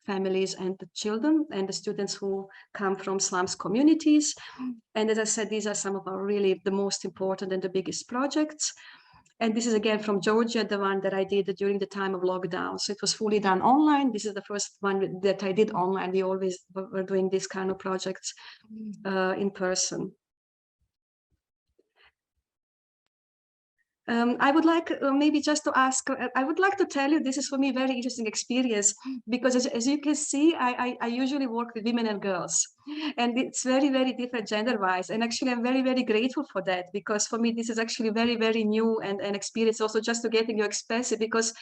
families and the children and the students who come from slums communities. And as I said, these are some of our really the most important and the biggest projects. And this is again from Georgia, the one that I did during the time of lockdown. So it was fully done online. This is the first one that I did online. We always were doing this kind of projects in person. I would like maybe just to ask, I would like to tell you, this is for me very interesting experience, because as you can see, I usually work with women and girls, and it's very, very different gender-wise. And actually, I'm very, very grateful for that, because for me, this is actually very, very new and an experience also just to getting you express it, because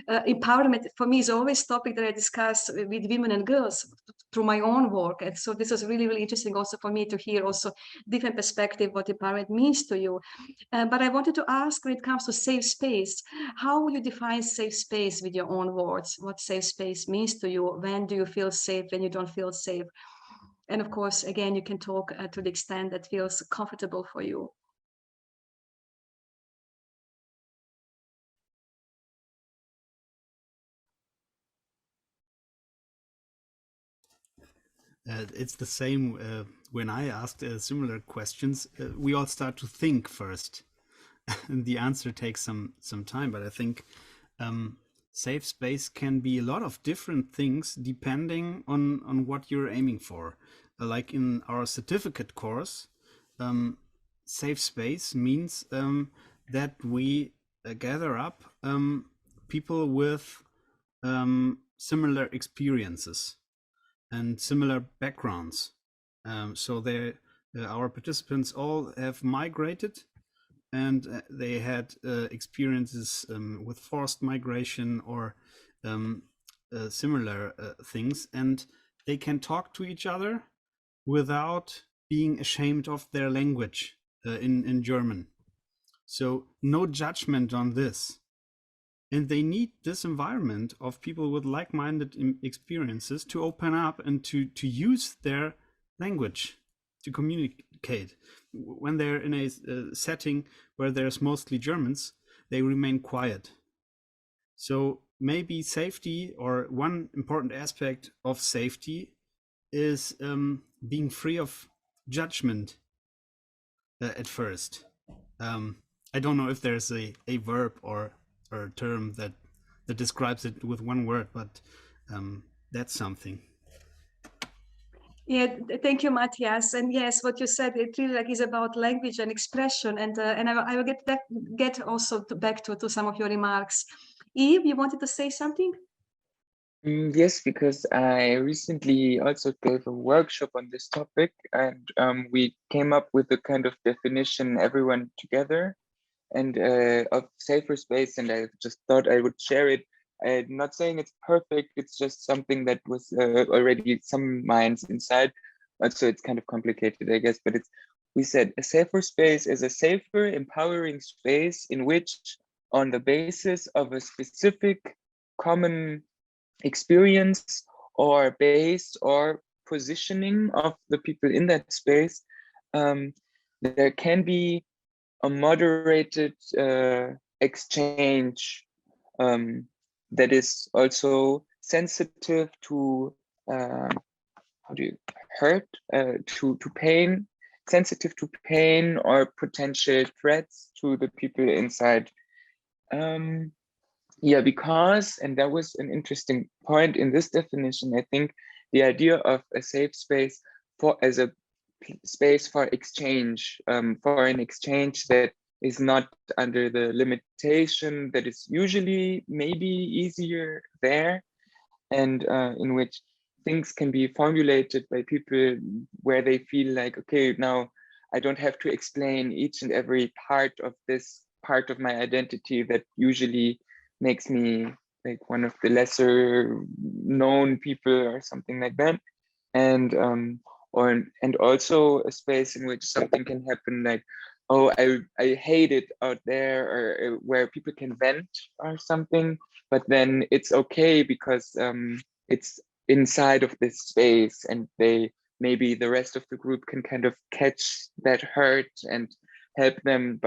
empowerment for me is always topic that I discuss with women and girls through my own work. And so this is really, really interesting also for me to hear also different perspective, what empowerment means to you. But I wanted to ask, when it comes to safe space, how will you define safe space with your own words? What safe space means to you? When do you feel safe? When you don't feel safe? And of course, again, you can talk to the extent that feels comfortable for you. It's the same when I asked similar questions. We all start to think first, and the answer takes some time. But I think safe space can be a lot of different things depending on what you're aiming for. Like in our certificate course, safe space means that we gather up people with similar experiences and similar backgrounds. So our participants all have migrated, and they had experiences with forced migration or similar things, and they can talk to each other without being ashamed of their language in German. So no judgment on this. And they need this environment of people with like-minded experiences to open up and to use their language to communicate. When they're in a setting where there's mostly Germans, they remain quiet. So maybe safety, or one important aspect of safety, is being free of judgment at first. I don't know if there's a verb or a term that describes it with one word, but that's something. Yeah, thank you, Matthias. And yes, what you said, it really like is about language and expression. And I will get also back to some of your remarks. Eve, you wanted to say something? Yes, because I recently also gave a workshop on this topic, and we came up with a kind of definition, everyone together, and of safer space. And I just thought I would share it. I'm not saying it's perfect. It's just something that was already some minds inside. So it's kind of complicated, I guess. But we said a safer space is a safer, empowering space in which, on the basis of a specific common experience or base or positioning of the people in that space, there can be a moderated exchange that is also sensitive to hurt, to pain, sensitive to pain or potential threats to the people inside. Yeah, because, and that was an interesting point in this definition, I think the idea of a safe space as a space for exchange, for an exchange that is not under the limitation that is usually maybe easier there, and in which things can be formulated by people where they feel like, okay, now I don't have to explain each and every part of this part of my identity that usually makes me like one of the lesser known people or something like that. And and also a space in which something can happen like, oh, I hate it out there, or where people can vent or something, but then it's okay because it's inside of this space, and maybe the rest of the group can kind of catch that hurt and help them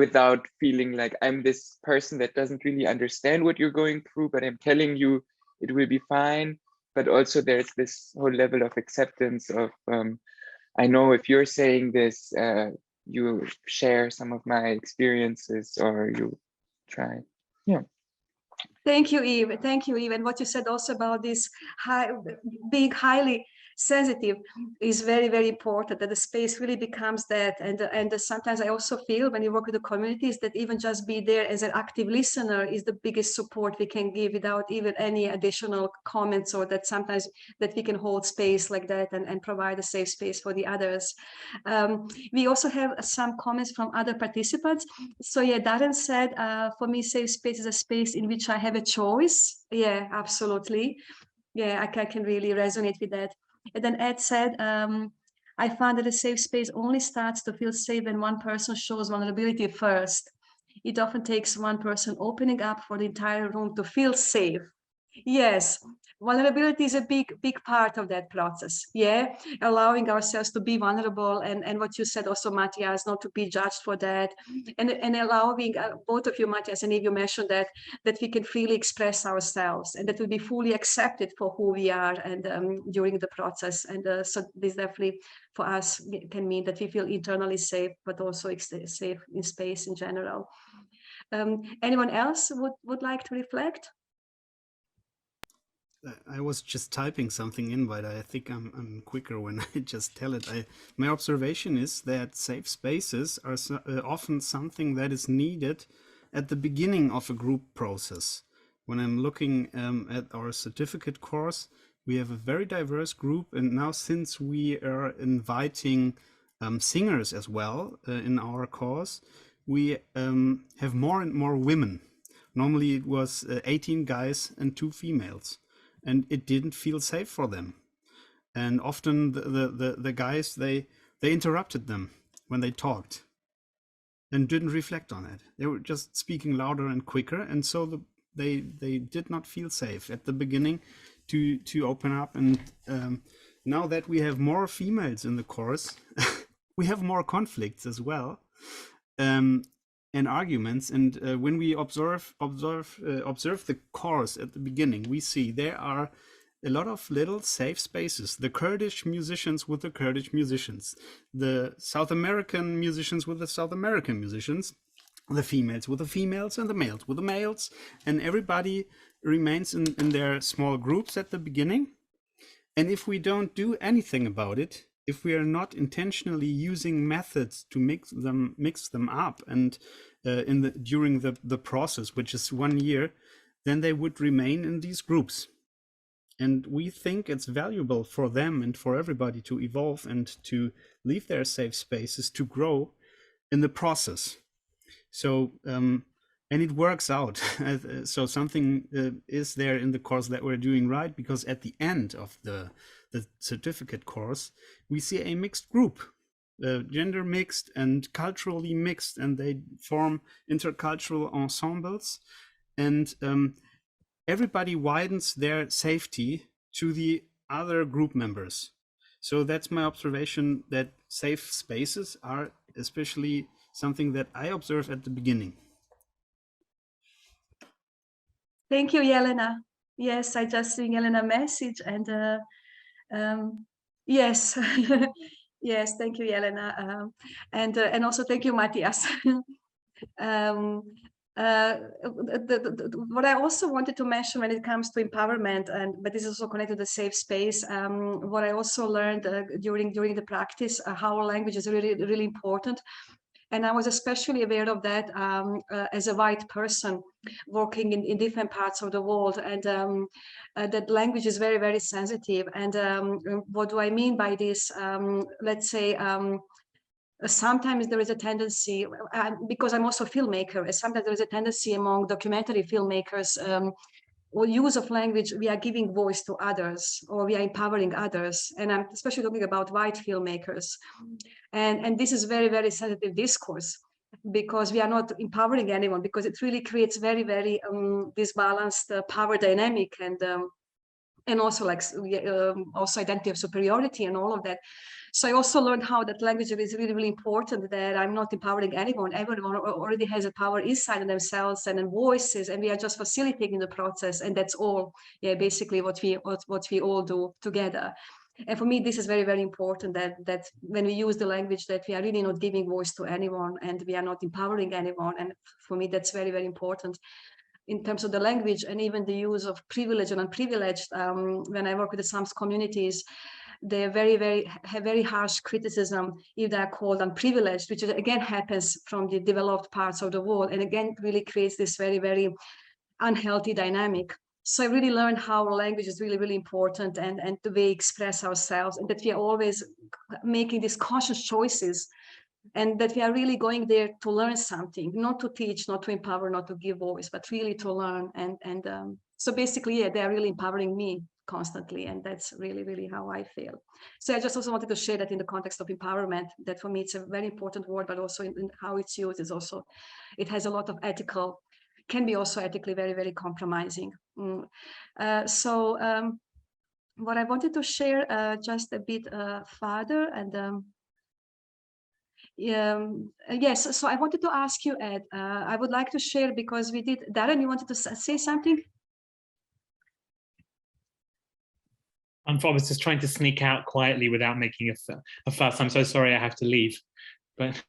without feeling like I'm this person that doesn't really understand what you're going through, but I'm telling you it will be fine. But also there's this whole level of acceptance of, I know if you're saying this, you share some of my experiences, or you try. Yeah. Thank you, Eve. Thank you, Eve. And what you said also about this being highly sensitive is very, very important, that the space really becomes that. And sometimes I also feel when you work with the communities that even just be there as an active listener is the biggest support we can give without even any additional comments, or that sometimes that we can hold space like that and provide a safe space for the others. We also have some comments from other participants. So yeah, Darren said, for me, safe space is a space in which I have a choice. Yeah, absolutely. Yeah, I can really resonate with that. And then Ed said, I found that a safe space only starts to feel safe when one person shows vulnerability first. It often takes one person opening up for the entire room to feel safe. Yes, vulnerability is a big part of that process. Yeah, allowing ourselves to be vulnerable, and what you said also, Matthias, not to be judged for that, and allowing both of you, Matthias and Eve, you mentioned that we can freely express ourselves, and that will be fully accepted for who we are, and during the process. And so this definitely for us can mean that we feel internally safe, but also safe in space in general. Anyone else would like to reflect? I was just typing something in, but I think I'm quicker when I just tell it. My observation is that safe spaces are often something that is needed at the beginning of a group process. When I'm looking at our certificate course, we have a very diverse group, and now since we are inviting singers as well in our course, we have more and more women. Normally it was 18 guys and 2 females. And it didn't feel safe for them. And often the guys, they interrupted them when they talked and didn't reflect on it. They were just speaking louder and quicker. And so they did not feel safe at the beginning to open up. And now that we have more females in the course, we have more conflicts as well. And arguments, and when we observe the course at the beginning, we see there are a lot of little safe spaces. The Kurdish musicians with the Kurdish musicians, the South American musicians with the South American musicians, the females with the females, and the males with the males, and everybody remains in their small groups at the beginning. And if we don't do anything about it, if we are not intentionally using methods to mix them up and during the process, which is 1 year, then they would remain in these groups. And we think it's valuable for them and for everybody to evolve and to leave their safe spaces to grow in the process. So and it works out. So something is there in the course that we're doing right, because at the end of the certificate course, we see a mixed group, gender mixed and culturally mixed, and they form intercultural ensembles, and everybody widens their safety to the other group members. So that's my observation, that safe spaces are especially something that I observe at the beginning. Thank you, Jelena. Yes, I just seen Jelena message, and yes, yes, thank you, Jelena, and also thank you, Matthias. What I also wanted to mention when it comes to empowerment, but this is also connected to the safe space, what I also learned during the practice, how language is really important. And I was especially aware of that as a white person working in different parts of the world, and that language is very, very sensitive. And what do I mean by this? Let's say, sometimes there is a tendency, because I'm also a filmmaker, sometimes there is a tendency among documentary filmmakers or use of language, we are giving voice to others, or we are empowering others. And I'm especially talking about white filmmakers. And this is very, very sensitive discourse, because we are not empowering anyone, because it really creates very, very disbalanced power dynamic, and also like also identity of superiority and all of that. So I also learned how that language is really, really important, that I'm not empowering anyone. Everyone already has a power inside of themselves and in voices, and we are just facilitating the process. And that's all, yeah, basically what we all do together. And for me, this is very, very important, that when we use the language, that we are really not giving voice to anyone, and we are not empowering anyone. And for me, that's very, very important in terms of the language, and even the use of privileged and unprivileged. When I work with the Sams communities, they have very harsh criticism if they are called unprivileged, which again happens from the developed parts of the world, and again really creates this very, very unhealthy dynamic. So I really learned how language is really, really important, and the way we express ourselves, and that we are always making these conscious choices, and that we are really going there to learn something, not to teach, not to empower, not to give voice, but really to learn. And so basically, yeah, they are really empowering me constantly, and that's really, really how I feel. So I just also wanted to share that in the context of empowerment, that for me it's a very important word, but also in how it's used is also, it has a lot of ethical, can be also ethically very, very compromising. What I wanted to share just a bit further, and yes, so I wanted to ask you, Ed, I would like to share, because we did, Darren, you wanted to say something? I was just trying to sneak out quietly without making a fuss. I'm so sorry I have to leave, but.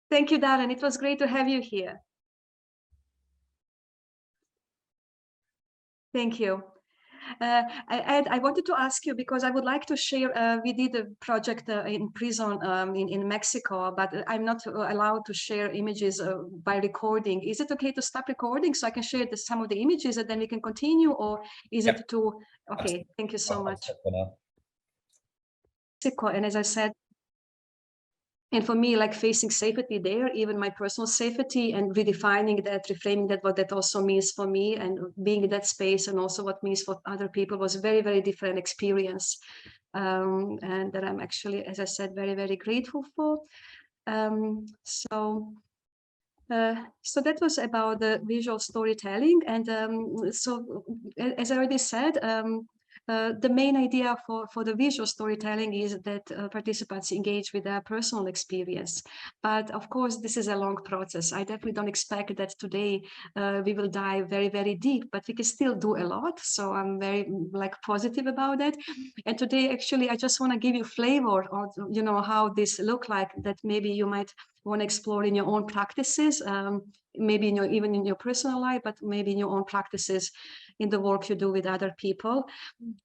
Thank you, Darren. It was great to have you here. Thank you. Ed, I wanted to ask you, because I would like to share, we did a project in prison in Mexico, but I'm not allowed to share images by recording. Is it okay to stop recording so I can share some of the images and then we can continue, or is it too, okay, thank you so much. Mexico, and as I said, and for me, like facing safety there, even my personal safety, and redefining that, reframing that, what that also means for me, and being in that space, and also what means for other people, was a very, very different experience. And that I'm actually, as I said, very, very grateful for. So that was about the visual storytelling. And so, as I already said, the main idea for the visual storytelling is that participants engage with their personal experience. But of course, this is a long process. I definitely don't expect that today we will dive very, very deep, but we can still do a lot. So I'm very positive about that. And today, actually, I just want to give you flavor of, you know, how this look like, that maybe you might want to explore in your own practices, maybe in even in your personal life, but maybe in your own practices, in the work you do with other people.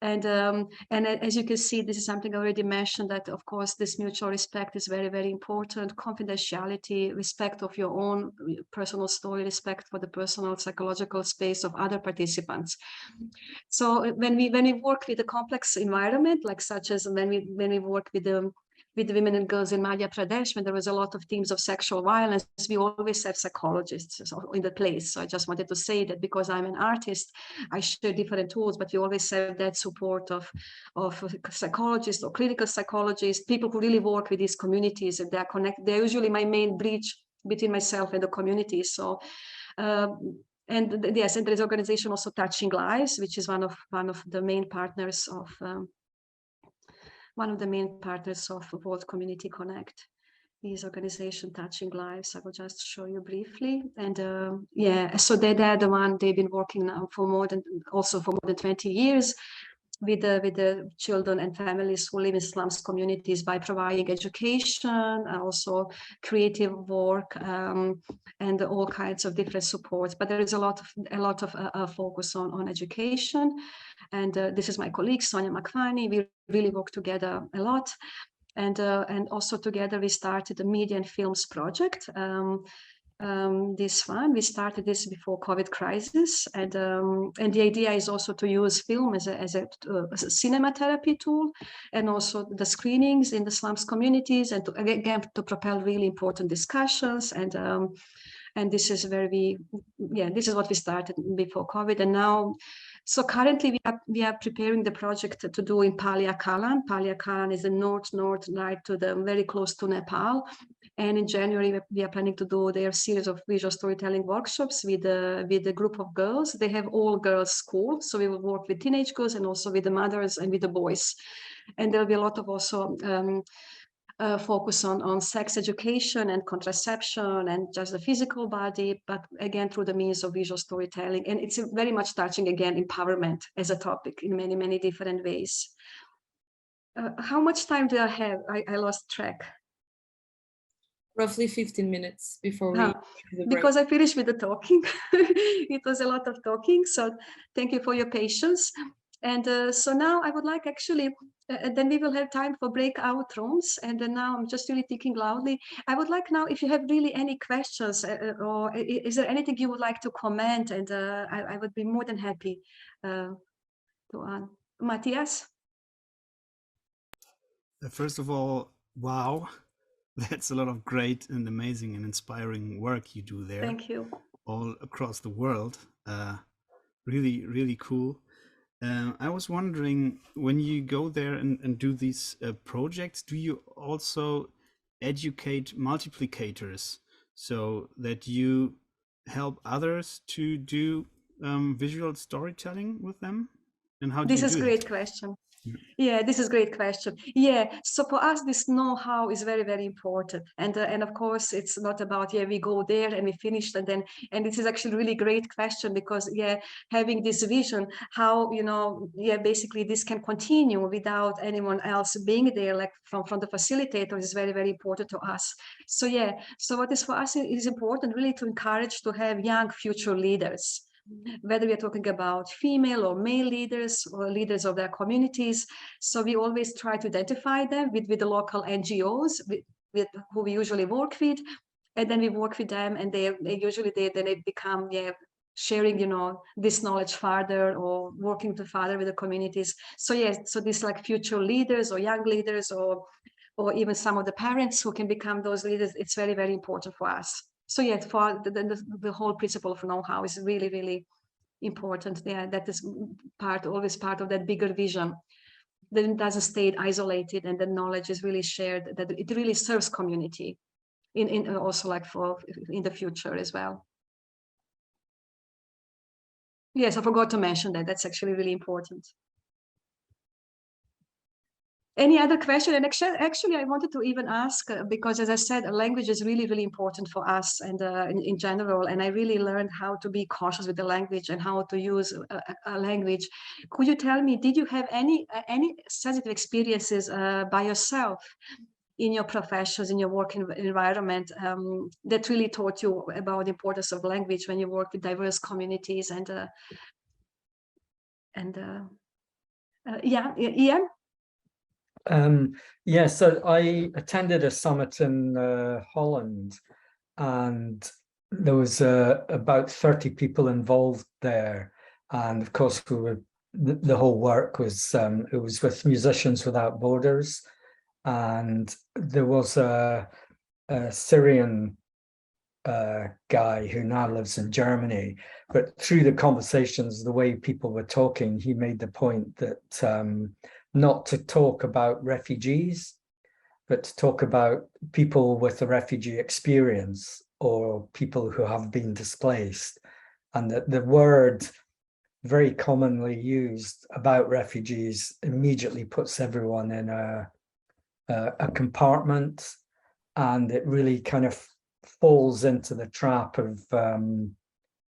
And as you can see, this is something I already mentioned, that of course this mutual respect is very, very important. Confidentiality, respect of your own personal story, respect for the personal psychological space of other participants. So when we work with a complex environment, like such as when we work with the women and girls in Madhya Pradesh, when there was a lot of themes of sexual violence, we always have psychologists in the place. So I just wanted to say that, because I'm an artist, I share different tools, but we always have that support of psychologists or clinical psychologists, people who really work with these communities, and they're connected. They're usually my main bridge between myself and the community. So, and yes, and there is organization also Touching Lives, which is one of the main partners of World Community Connect. Is organization Touching Lives. I will just show you briefly. And yeah, so they're the one, they've been working now for more than 20 years with the children and families who live in slums communities, by providing education, also creative work, and all kinds of different supports. But there is a lot of focus on education. And this is my colleague Sonia Makwani. We really work together a lot. And also together we started the Media and Films project. this one. We started this before COVID crisis, and the idea is also to use film as a cinema therapy tool, and also the screenings in the slums communities, and again to propel really important discussions. And this is where this is what we started before COVID, and now. So currently we are preparing the project to do in Paliakalan. Paliakalan is the north right to the very close to Nepal. And in January, we are planning to do their series of visual storytelling workshops with a group of girls. They have all girls school. So we will work with teenage girls and also with the mothers and with the boys. And there'll be a lot of also focus on sex education and contraception and just the physical body, but again, through the means of visual storytelling. And it's very much touching, again, empowerment as a topic in many, many different ways. How much time do I have? I lost track. Roughly 15 minutes before we because I finished with the talking. It was a lot of talking, so thank you for your patience. And so now I would like actually, then we will have time for breakout rooms. And then now I'm just really thinking loudly. I would like now, if you have really any questions or is there anything you would like to comment? And I would be more than happy to Matthias? First of all, wow. That's a lot of great and amazing and inspiring work you do there. Thank you. All across the world. Really, really cool. I was wondering, when you go there and do these projects, do you also educate multiplicators so that you help others to do visual storytelling with them? And how do you do that? This is a great question. Yeah, this is a great question. Yeah, so for us, this know-how is very, very important. And of course, it's not about, we go there and we finish and this is actually a really great question because, having this vision, how, basically this can continue without anyone else being there, like from the facilitator is very, very important to us. So, so what is for us is important really to encourage to have young future leaders. Whether we are talking about female or male leaders or leaders of their communities. So we always try to identify them with the local NGOs with who we usually work with. And then we work with them and they usually become sharing, this knowledge further or working further with the communities. So so these like future leaders or young leaders or even some of the parents who can become those leaders, it's very, very important for us. So for the whole principle of know-how is really, really important. That is always part of that bigger vision. Then it doesn't stay isolated, and the knowledge is really shared. That it really serves community, in also like for in the future as well. Yes, I forgot to mention that. That's actually really important. Any other question? And actually, I wanted to even ask, because as I said, language is really, really important for us and in general. And I really learned how to be cautious with the language and how to use a language. Could you tell me, did you have any sensitive experiences by yourself in your professions, in your work environment, that really taught you about the importance of language when you work with diverse communities Ian? So I attended a summit in Holland, and there was about 30 people involved there. And of course, the whole work was it was with Musicians Without Borders, and there was a Syrian guy who now lives in Germany. But through the conversations, the way people were talking, he made the point that not to talk about refugees, but to talk about people with a refugee experience or people who have been displaced. And that the word very commonly used about refugees immediately puts everyone in a compartment, and it really kind of falls into the trap of the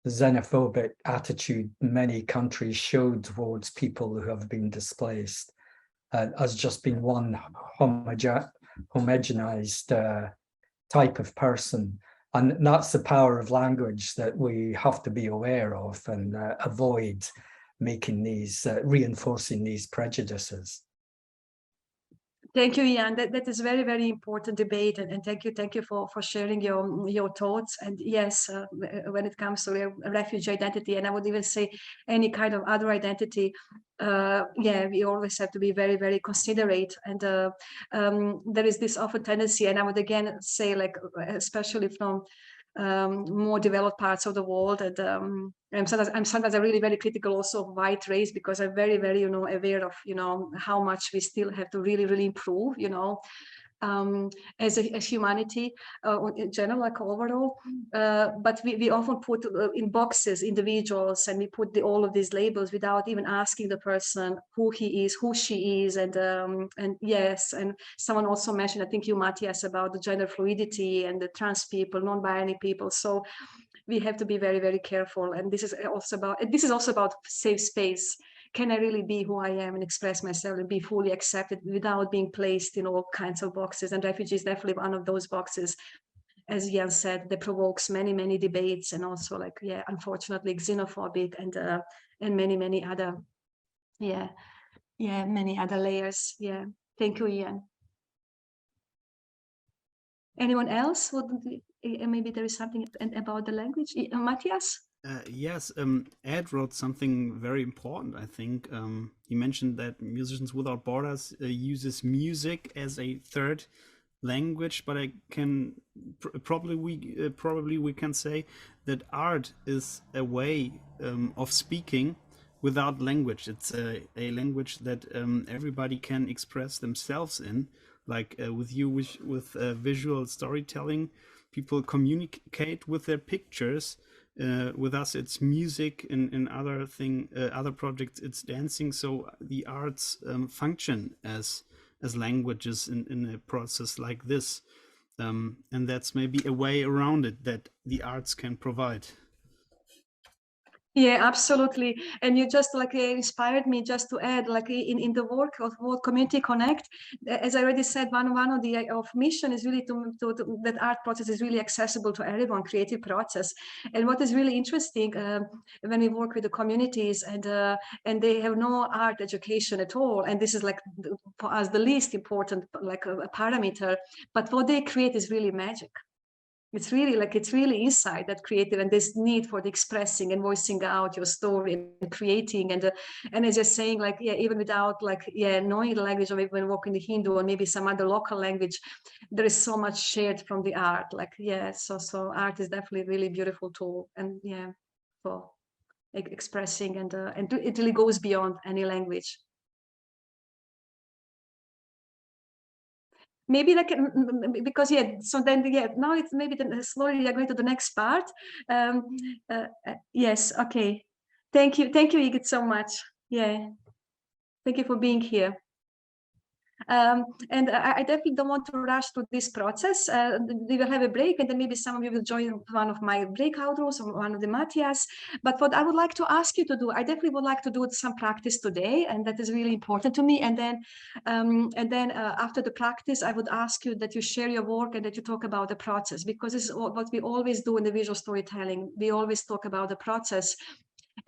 xenophobic attitude many countries showed towards people who have been displaced. As just being one homogenized type of person. And that's the power of language that we have to be aware of and avoid making these, reinforcing these prejudices. Thank you, Ian. That is very, very important debate, and thank you for sharing your thoughts. And yes, when it comes to refugee identity, and I would even say any kind of other identity, yeah, we always have to be very, very considerate. And there is this often tendency, and I would again say, like, especially from more developed parts of the world, and I'm sometimes really very critical also of white race, because I'm very, very, aware of, how much we still have to really, really improve, as humanity in general, like overall. But we often put in boxes individuals, and we put all of these labels without even asking the person who he is, who she is. And yes, and someone also mentioned, I think you, Matthias, about the gender fluidity and the trans people, non-binary people. So we have to be very, very careful. And this is also about safe space. Can I really be who I am and express myself and be fully accepted without being placed in all kinds of boxes? And refugee is definitely one of those boxes. As Jan said, that provokes many, many debates, and also, like, yeah, unfortunately xenophobic and many other, many other layers. Yeah, thank you, Ian. Anyone else? Maybe there is something about the language. Matthias? Yes, Ed wrote something very important, I think. He mentioned that Musicians Without Borders uses music as a third language, but I can probably we can say that art is a way of speaking without language. It's a language that everybody can express themselves in, like with visual storytelling. People communicate with their pictures. With us, it's music. In other projects, it's dancing. So the arts function as languages in a process like this, and that's maybe a way around it that the arts can provide. Yeah, absolutely. And you just inspired me just to add, like, in the work of World Community Connect, as I already said, one of the mission is really to that art process is really accessible to everyone, creative process. And what is really interesting when we work with the communities and they have no art education at all, and this is like for us the least important a parameter, but what they create is really magic. It's really inside that creative, and this need for the expressing and voicing out your story and creating, and as you're saying, like, yeah, even without knowing the language, or maybe when working the Hindu or maybe some other local language, there is so much shared from the art. So art is definitely a really beautiful tool, and for expressing, and it really goes beyond any language. Maybe because so then now it's maybe slowly going to the next part. Yes, okay, thank you Igit, so much. Thank you for being here. And I definitely don't want to rush through this process. We will have a break, and then maybe some of you will join one of my breakout rooms or one of the Matthias. But what I would like to ask you to do, I definitely would like to do some practice today, and that is really important to me. And then after the practice, I would ask you that you share your work and that you talk about the process, because this is what we always do in the visual storytelling. We always talk about the process.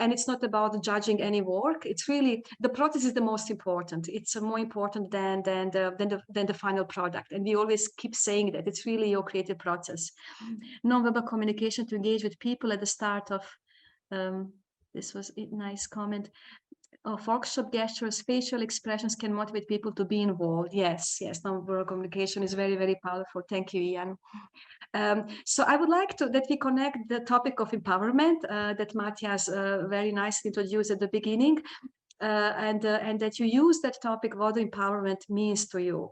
And it's not about judging any work. It's really the process is the most important. It's more important than the final product. And we always keep saying that it's really your creative process. Non-verbal communication to engage with people at the start of. This was a nice comment. Of workshop gestures, facial expressions can motivate people to be involved. Yes, non-verbal communication is very, very powerful. Thank you, Ian. So I would like that we connect the topic of empowerment that Matthias very nicely introduced at the beginning, and that you use that topic, what empowerment means to you.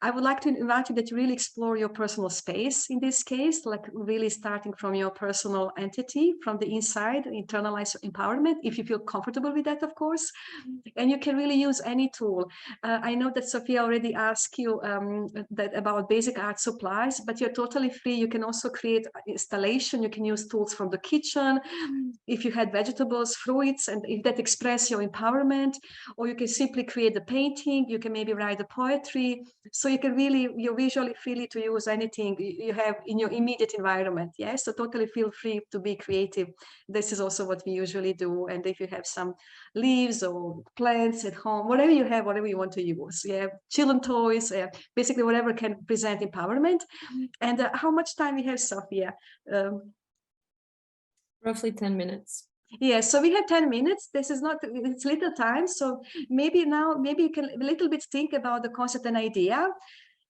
I would like to invite you that you really explore your personal space in this case, like really starting from your personal entity, from the inside, internalize empowerment, if you feel comfortable with that, of course. And you can really use any tool. I know that Sophia already asked you about basic art supplies, but you're totally free. You can also create installation. You can use tools from the kitchen. If you had vegetables, fruits, and if that express your empowerment, or you can simply create a painting. You can maybe write a poetry. So you can really, you're visually free to use anything you have in your immediate environment. Yeah, so totally feel free to be creative. This is also what we usually do. And if you have some leaves or plants at home, whatever you have, whatever you want to use, yeah, children toys, basically whatever can present empowerment. And how much time we have, Sophia? Roughly 10 minutes. Yeah, so we have 10 minutes. This is not, it's little time. So maybe now, maybe you can a little bit think about the concept and idea,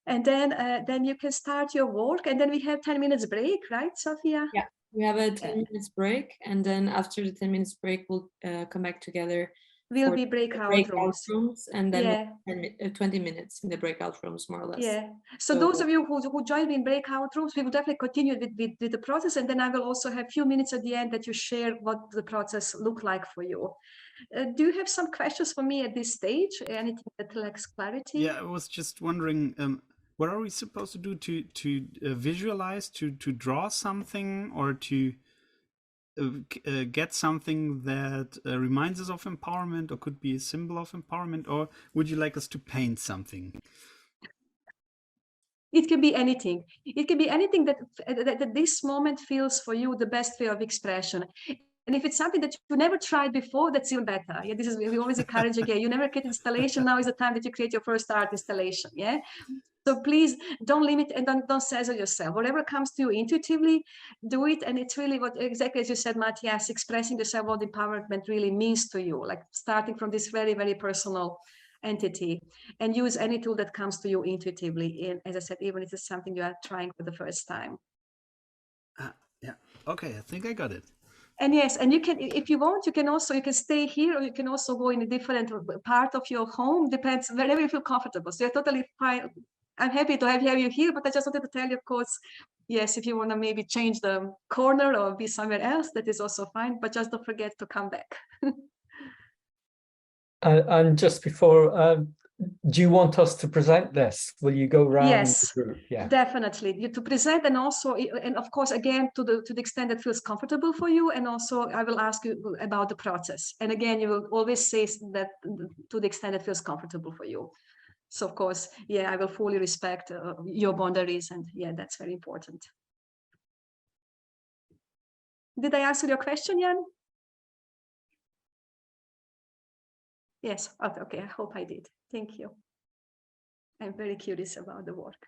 and then you can start your work, and then we have 10 minutes break, right, Sophia? Yeah, we have a 10 minutes break, and then after the 10 minutes break, we'll come back together. Will be breakout rooms. And then Yeah. 20 minutes in the breakout rooms, more or less. Yeah. So those of you who joined in breakout rooms, we will definitely continue with the process, and then I will also have a few minutes at the end that you share what the process look like for you. Do you have some questions for me at this stage? Anything that lacks clarity? Yeah, I was just wondering, what are we supposed to do to visualize, to draw something, or to get something that reminds us of empowerment, or could be a symbol of empowerment, or would you like us to paint something? It can be anything. It can be anything that at this moment feels for you the best way of expression. And if it's something that you never tried before, that's even better. Yeah, this is, we always encourage again. You never create installation. Now is the time that you create your first art installation. Yeah. So please don't limit and don't censor yourself. Whatever comes to you intuitively, do it. And it's really what, exactly as you said, Matthias, expressing yourself what empowerment really means to you, like starting from this very, very personal entity, and use any tool that comes to you intuitively. And as I said, even if it's something you are trying for the first time. Yeah. Okay, I think I got it. And yes, and you can, if you want, you can stay here, or you can also go in a different part of your home, depends, wherever you feel comfortable. So you're totally fine. I'm happy to have you here, but I just wanted to tell you, of course, yes, if you want to maybe change the corner or be somewhere else, that is also fine, but just don't forget to come back. And just before, do you want us to present this? Will you go around? Yes, the group? Yeah, definitely. To present, and also, and of course, again, to the extent that feels comfortable for you, and also I will ask you about the process. And again, you will always say that to the extent that feels comfortable for you. So of course, yeah, I will fully respect your boundaries, and yeah, that's very important. Did I answer your question, Jan? Yes, okay, I hope I did. Thank you. I'm very curious about the work.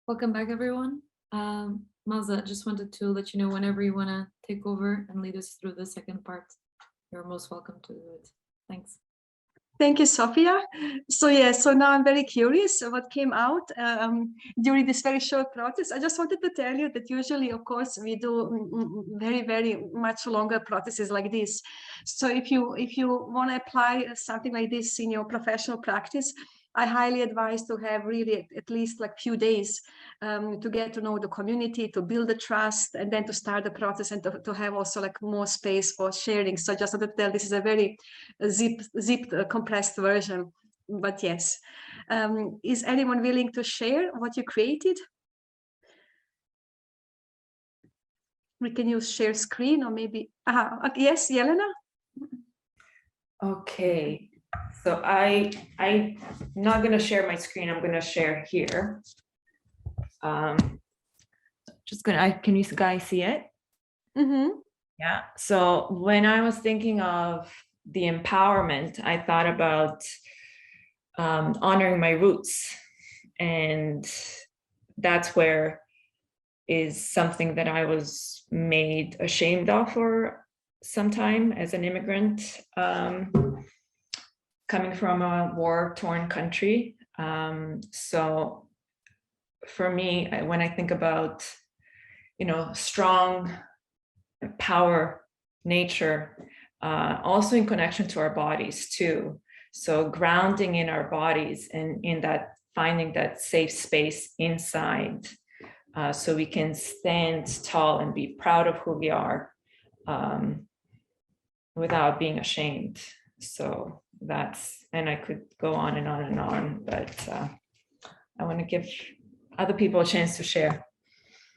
Welcome back, everyone. Masa, just wanted to let you know whenever you want to take over and lead us through the second part, you're most welcome to do it. Thanks. Thank you, Sophia. So yeah, so now I'm very curious what came out during this very short process. I just wanted to tell you that usually, of course, we do very, very much longer processes like this. So if you want to apply something like this in your professional practice, I highly advise to have really at least like few days to get to know the community, to build the trust, and then to start the process, and to have also like more space for sharing. So just to tell, this is a very zipped compressed version, but yes. Is anyone willing to share what you created? We can use share screen, or maybe, okay, yes, Yelena? Okay. So I'm not going to share my screen. I'm going to share here. Just gonna, can you guys see it? Mm-hmm. Yeah. So when I was thinking of the empowerment, I thought about honoring my roots, and that's where is something that I was made ashamed of for some time as an immigrant. Coming from a war-torn country. So for me, when I think about, strong power, nature, also in connection to our bodies too. So grounding in our bodies, and in that, finding that safe space inside, so we can stand tall and be proud of who we are without being ashamed. So that's, and I could go on and on and on, but I want to give other people a chance to share.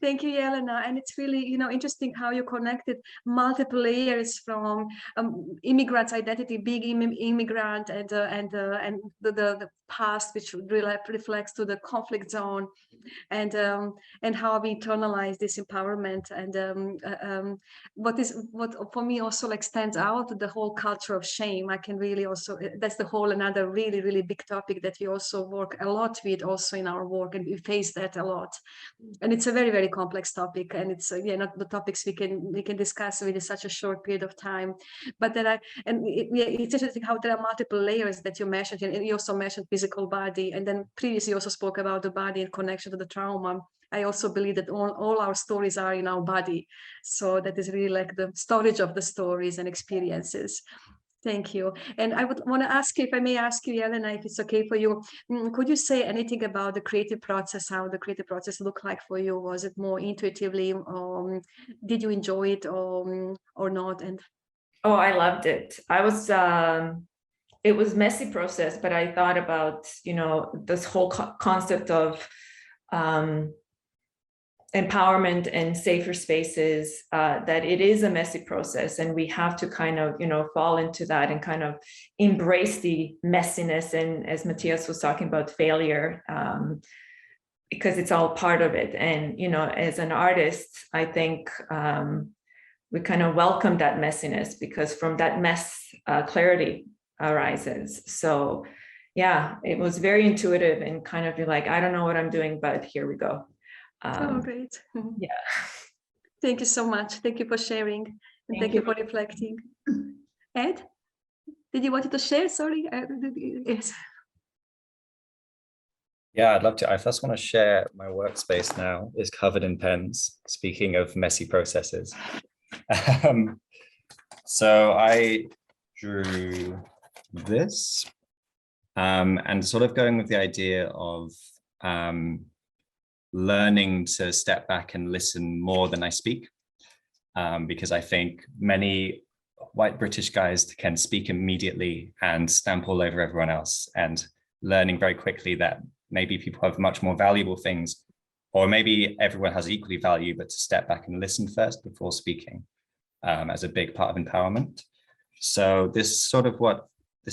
Thank you, Jelena. And it's really, interesting how you connected multiple layers from immigrants' identity, being immigrant, and the past, which really reflects to the conflict zone, and how we internalize this empowerment. And what for me also like stands out, the whole culture of shame. I can really also, that's the whole another really, really big topic that we also work a lot with also in our work, and we face that a lot. And it's a very, very complex topic, and it's not the topics we can discuss within such a short period of time. But then it's interesting how there are multiple layers that you mentioned, and you also mentioned physical body, and then previously you also spoke about the body in connection to the trauma. I also believe that all our stories are in our body, so that is really like the storage of the stories and experiences. Thank you. And I would want to ask you, if I may ask you, Jelena, if it's okay for you, could you say anything about the creative process, how the creative process looked like for you? Was it more intuitively? Did you enjoy it or not? And oh, I loved it. It was messy process, but I thought about, this whole concept of empowerment and safer spaces, that it is a messy process, and we have to kind of fall into that and kind of embrace the messiness, and as Matthias was talking about, failure, because it's all part of it. And as an artist, I think we kind of welcome that messiness, because from that mess clarity arises. So yeah, it was very intuitive and kind of like, I don't know what I'm doing, but here we go. Great. Yeah. Thank you so much. Thank you for sharing. And thank you for reflecting. Ed, did you want to share? Sorry. Yes. Yeah, I'd love to. I first want to share my workspace now is covered in pens. Speaking of messy processes. So I drew this and sort of going with the idea of learning to step back and listen more than I speak, because I think many white British guys can speak immediately and stamp all over everyone else, and learning very quickly that maybe people have much more valuable things, or maybe everyone has equally value, but to step back and listen first before speaking, as a big part of empowerment. So this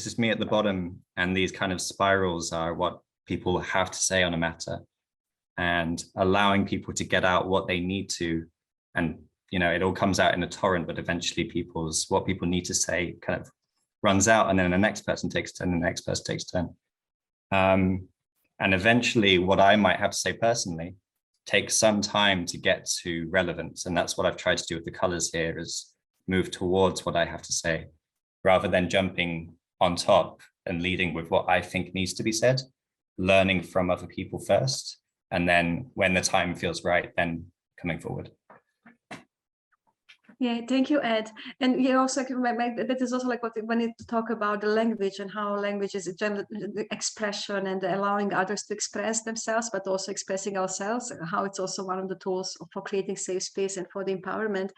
is me at the bottom, and these kind of spirals are what people have to say on a matter, and allowing people to get out what they need to. And, it all comes out in a torrent, but eventually what people need to say kind of runs out, and then the next person takes turn, and the next person takes turn. And eventually what I might have to say personally takes some time to get to relevance. And that's what I've tried to do with the colors here, is move towards what I have to say, rather than jumping on top and leading with what I think needs to be said, learning from other people first. And then when the time feels right, then coming forward. Yeah, thank you, Ed. And you also, that is also like when you talk about the language and how language is a general expression and allowing others to express themselves, but also expressing ourselves, how it's also one of the tools for creating safe space and for the empowerment.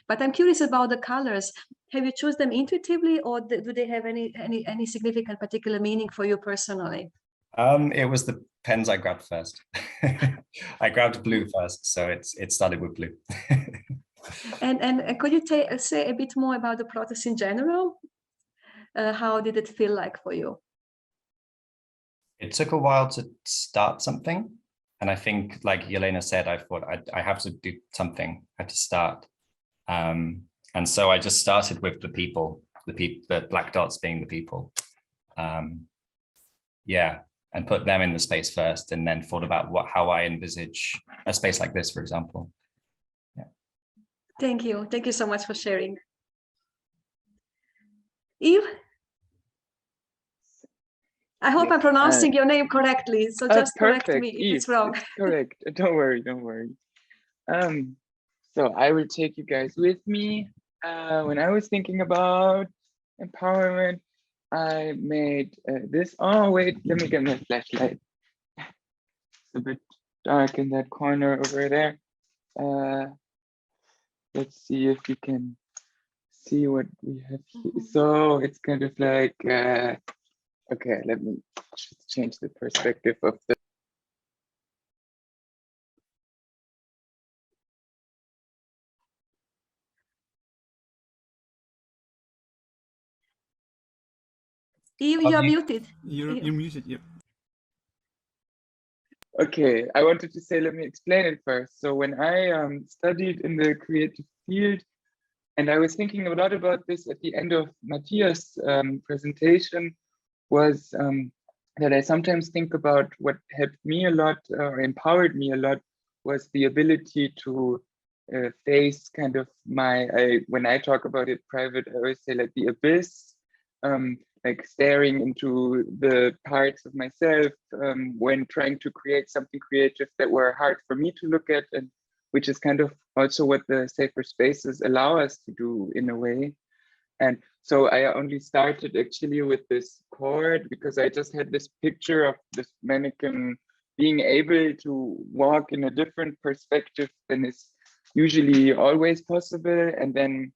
But I'm curious about the colors. Have you chosen them intuitively, or do they have any significant particular meaning for you personally? It was the pens I grabbed first. I grabbed blue first, so it started with blue. And could you say a bit more about the process in general? How did it feel like for you? It took a while to start something. And I think, like Jelena said, I thought I have to do something, I have to start. And so I just started with the black dots being the people. Yeah, and put them in the space first, and then thought about how I envisage a space like this, for example. Yeah. Thank you. Thank you so much for sharing. Eve? I hope I'm pronouncing your name correctly, so just correct me if it's wrong. It's correct. Don't worry, don't worry. So I will take you guys with me. When I was thinking about empowerment, I made this. Oh, wait, let me get my flashlight. It's a bit dark in that corner over there. Let's see if you can see what we have here. So it's kind of like, okay, let me just change the perspective of the You're muted. You're muted, yeah. Okay, I wanted to say, let me explain it first. So when I studied in the creative field, and I was thinking a lot about this at the end of Matthias' presentation, was that I sometimes think about what helped me a lot or empowered me a lot was the ability to face kind of when I talk about it private, I always say like the abyss, like staring into the parts of myself when trying to create something creative that were hard for me to look at, and which is kind of also what the safer spaces allow us to do in a way. And so I only started actually with this cord because I just had this picture of this mannequin being able to walk in a different perspective than is usually always possible. And then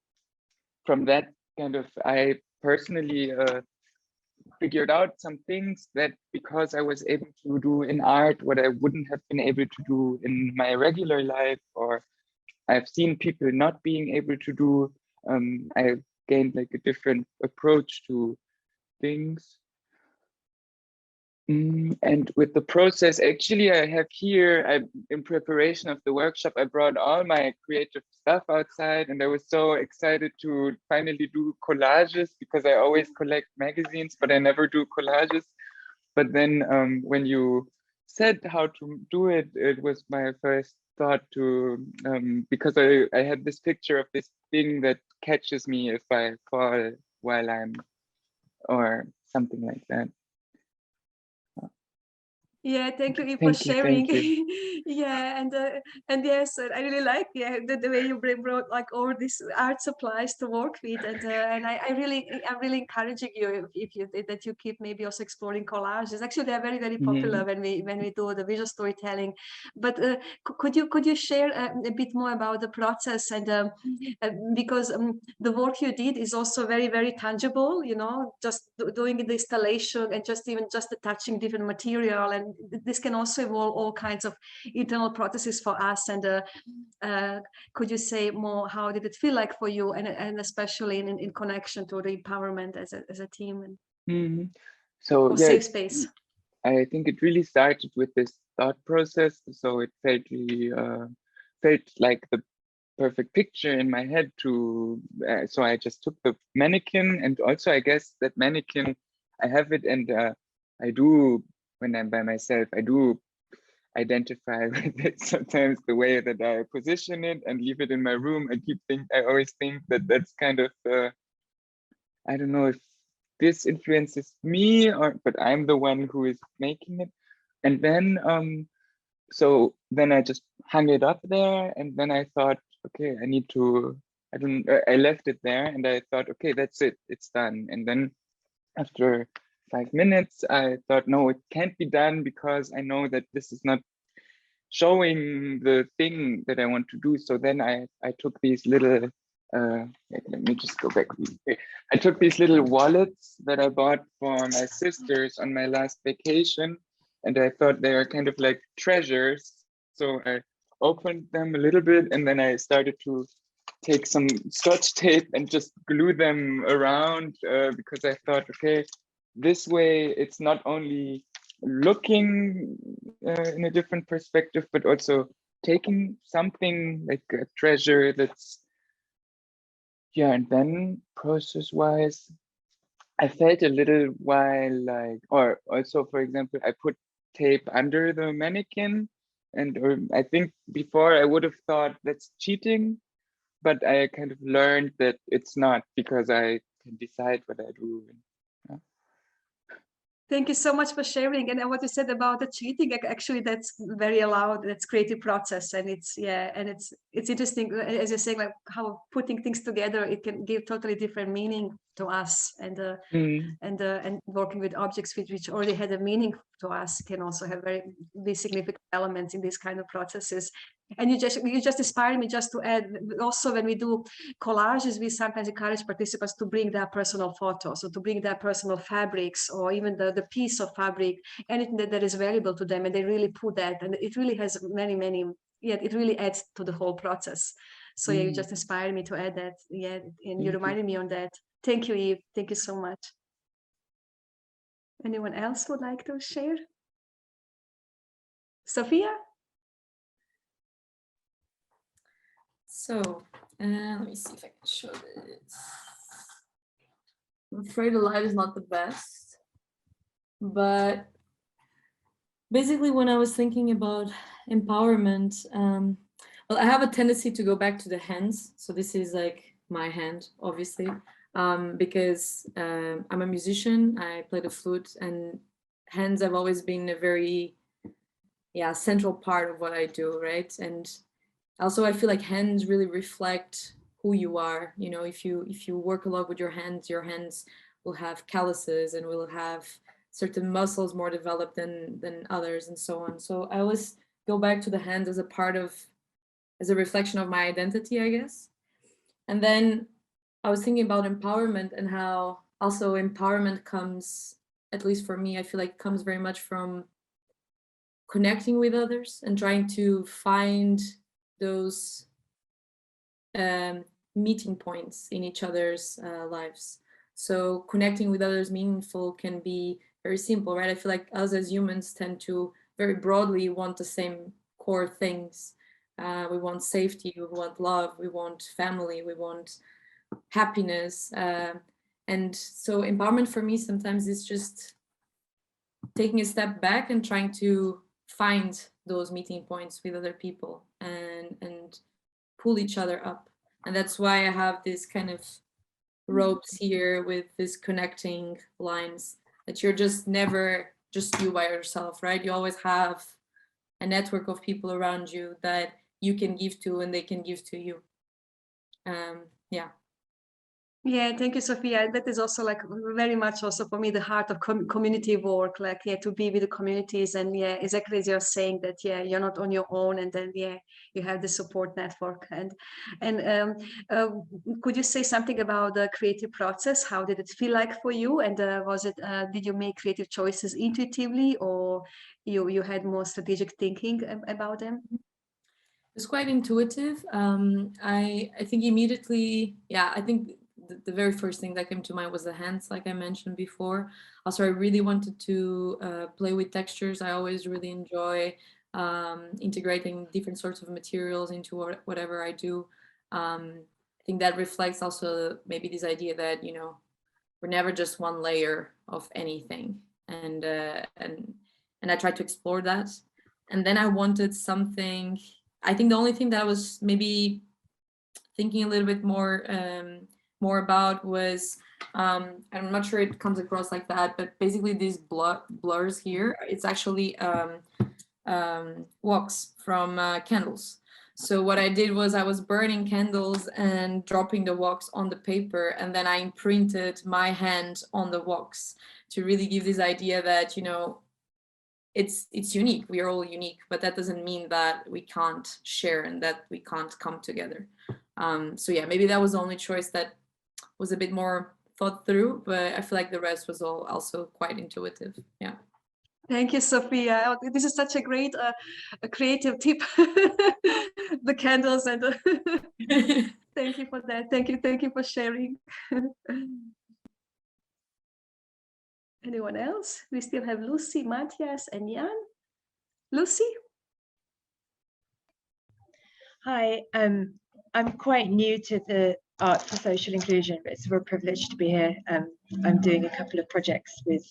from that kind of, I personally figured out some things that because I was able to do in art what I wouldn't have been able to do in my regular life, or I've seen people not being able to do, I gained like a different approach to things. And with the process, actually, I have here, in preparation of the workshop, I brought all my creative stuff outside, and I was so excited to finally do collages because I always collect magazines, but I never do collages. But then when you said how to do it, it was my first thought to, because I had this picture of this thing that catches me if I fall while I'm, or something like that. Yeah, thank you for Thank you, sharing. thank you. Yeah, and yes, I really like the way you brought like all these art supplies to work with, and I'm really encouraging you if you that you keep maybe also exploring collages. Actually, they're very popular when we do the visual storytelling. But could you share a bit more about the process and because the work you did is also very tangible. You know, just doing the installation and even the touching different material, and this can also involve all kinds of internal processes for us. And could you say more, how did it feel like for you, and especially in connection to the empowerment as a team and so yeah, safe space? I think it really started with this thought process. So it felt really felt like the perfect picture in my head to so I just took the mannequin, and also I guess that mannequin, I have it, and I do, when I'm by myself, I do identify with it sometimes, the way that I position it and leave it in my room. I always think that that's kind of I don't know if this influences me, but I'm the one who is making it. And then so then I just hung it up there, and then I thought, okay, I need to, I left it there, and I thought, okay, that's it, it's done. And then after 5 minutes, I thought, no, it can't be done because I know that this is not showing the thing that I want to do. So then I took these little, let me just go back. I took these little wallets that I bought for my sisters on my last vacation, and I thought they are kind of like treasures. So I opened them a little bit, and then I started to take some Scotch tape and just glue them around because I thought, okay, this way it's not only looking in a different perspective, but also taking something like a treasure that's, yeah. And then process-wise, I felt a little while like, or also, for example, I put tape under the mannequin, and I think before I would have thought that's cheating, but I kind of learned that it's not, because I can decide what I do. Yeah. Thank you so much for sharing. And what you said about the cheating, actually, that's very allowed. That's creative process, and it's it's interesting, as you're saying, like how putting things together, it can give totally different meaning to us, and working with objects which already had a meaning to us can also have very significant elements in these kind of processes. And you just inspired me just to add, also when we do collages, we sometimes encourage participants to bring their personal photos, or to bring their personal fabrics, or even the piece of fabric, anything that is valuable to them, and they really put that, and it really has many, yeah, it really adds to the whole process. So yeah, you just inspired me to add that, yeah, and you reminded me on that. Thank you, Eve. Thank you so much. Anyone else would like to share? Sophia? So let me see if I can show this. I'm afraid the light is not the best, but basically when I was thinking about empowerment, well, I have a tendency to go back to the hands. So this is like my hand, obviously, because I'm a musician, I play the flute, and hands have always been a very, central part of what I do, right? And also I feel like hands really reflect who you are. You know, if you work a lot with your hands will have calluses and will have certain muscles more developed than others and so on. So I always go back to the hands as a reflection of my identity, I guess. And then I was thinking about empowerment and how also empowerment comes, at least for me, I feel like comes very much from connecting with others and trying to find those meeting points in each other's lives. So connecting with others meaningful can be very simple, right? I feel like us as humans tend to very broadly want the same core things. We want safety, we want love, we want family, we want happiness. And so empowerment for me sometimes is just taking a step back and trying to find those meeting points with other people and pull each other up. And that's why I have this kind of ropes here with this connecting lines, that you're just never just you by yourself, right? You always have a network of people around you that you can give to and they can give to you. Yeah, thank you, Sophia. That is also like very much also for me the heart of community work, like to be with the communities, and exactly as you're saying that you're not on your own, and then you have the support network. And could you say something about the creative process? How did it feel like for you? And was it did you make creative choices intuitively, or you had more strategic thinking about them? It's quite intuitive. I think immediately, I think the very first thing that came to mind was the hands, like I mentioned before. Also, I really wanted to play with textures. I always really enjoy integrating different sorts of materials into whatever I do. I think that reflects also maybe this idea that, you know, we're never just one layer of anything. And I tried to explore that. And then I wanted something, I think the only thing that I was maybe thinking a little bit more about was, I'm not sure it comes across like that, but basically these blurs here, it's actually wax from candles. So what I did was I was burning candles and dropping the wax on the paper, and then I imprinted my hand on the wax to really give this idea that, you know, it's unique. We are all unique, but that doesn't mean that we can't share and that we can't come together. So yeah, maybe that was the only choice that was a bit more thought through, but I feel like the rest was all also quite intuitive. Yeah. Thank you, Sophia. Oh, this is such a great a creative tip. The candles and thank you for that. Thank you for sharing. Anyone else? We still have Lucy, Matthias, and Jan. Lucy? Hi, I'm quite new to the Art for Social Inclusion, but it's a real privilege to be here. I'm doing a couple of projects with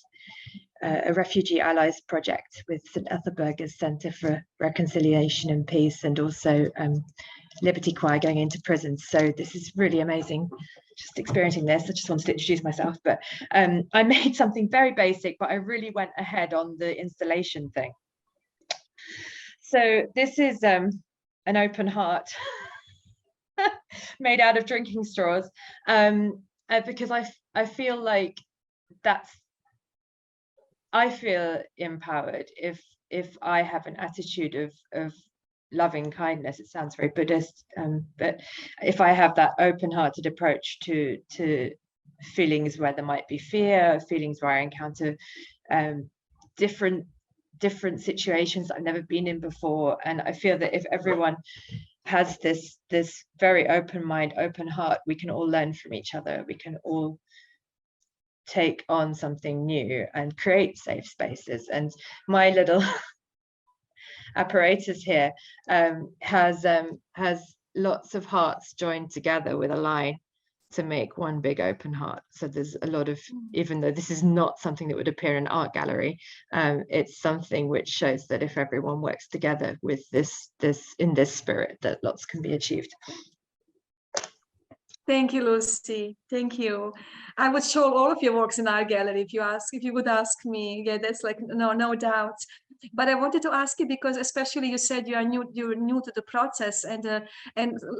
a Refugee Allies project with St. Ethelburga's Centre for Reconciliation and Peace, and also Liberty Choir going into prisons. So this is really amazing, just experiencing this. I just wanted to introduce myself, but I made something very basic, but I really went ahead on the installation thing. So this is an open heart made out of drinking straws, because I feel like I feel empowered if I have an attitude of loving kindness. It sounds very Buddhist, but if I have that open-hearted approach to feelings where there might be fear, feelings where I encounter different situations that I've never been in before, and I feel that if everyone has this very open mind, open heart, we can all learn from each other. We can all take on something new and create safe spaces. And my little apparatus here has lots of hearts joined together with a line to make one big open heart. So there's a lot of, even though this is not something that would appear in an art gallery, it's something which shows that if everyone works together with this in this spirit, that lots can be achieved. Thank you, Lucy. Thank you. I would show all of your works in our gallery if you would ask me. Yeah, that's like no doubt. But I wanted to ask you because especially you said you're new to the process, and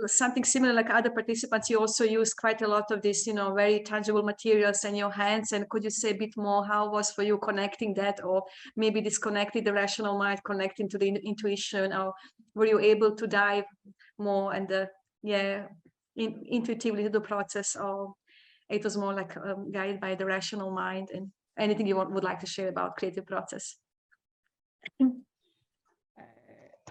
something similar like other participants, you also use quite a lot of this, very tangible materials in your hands. And could you say a bit more how was for you connecting that, or maybe disconnecting the rational mind, connecting to the intuition, or were you able to dive more and intuitively to the process, or it was more like guided by the rational mind? And anything you would like to share about creative process?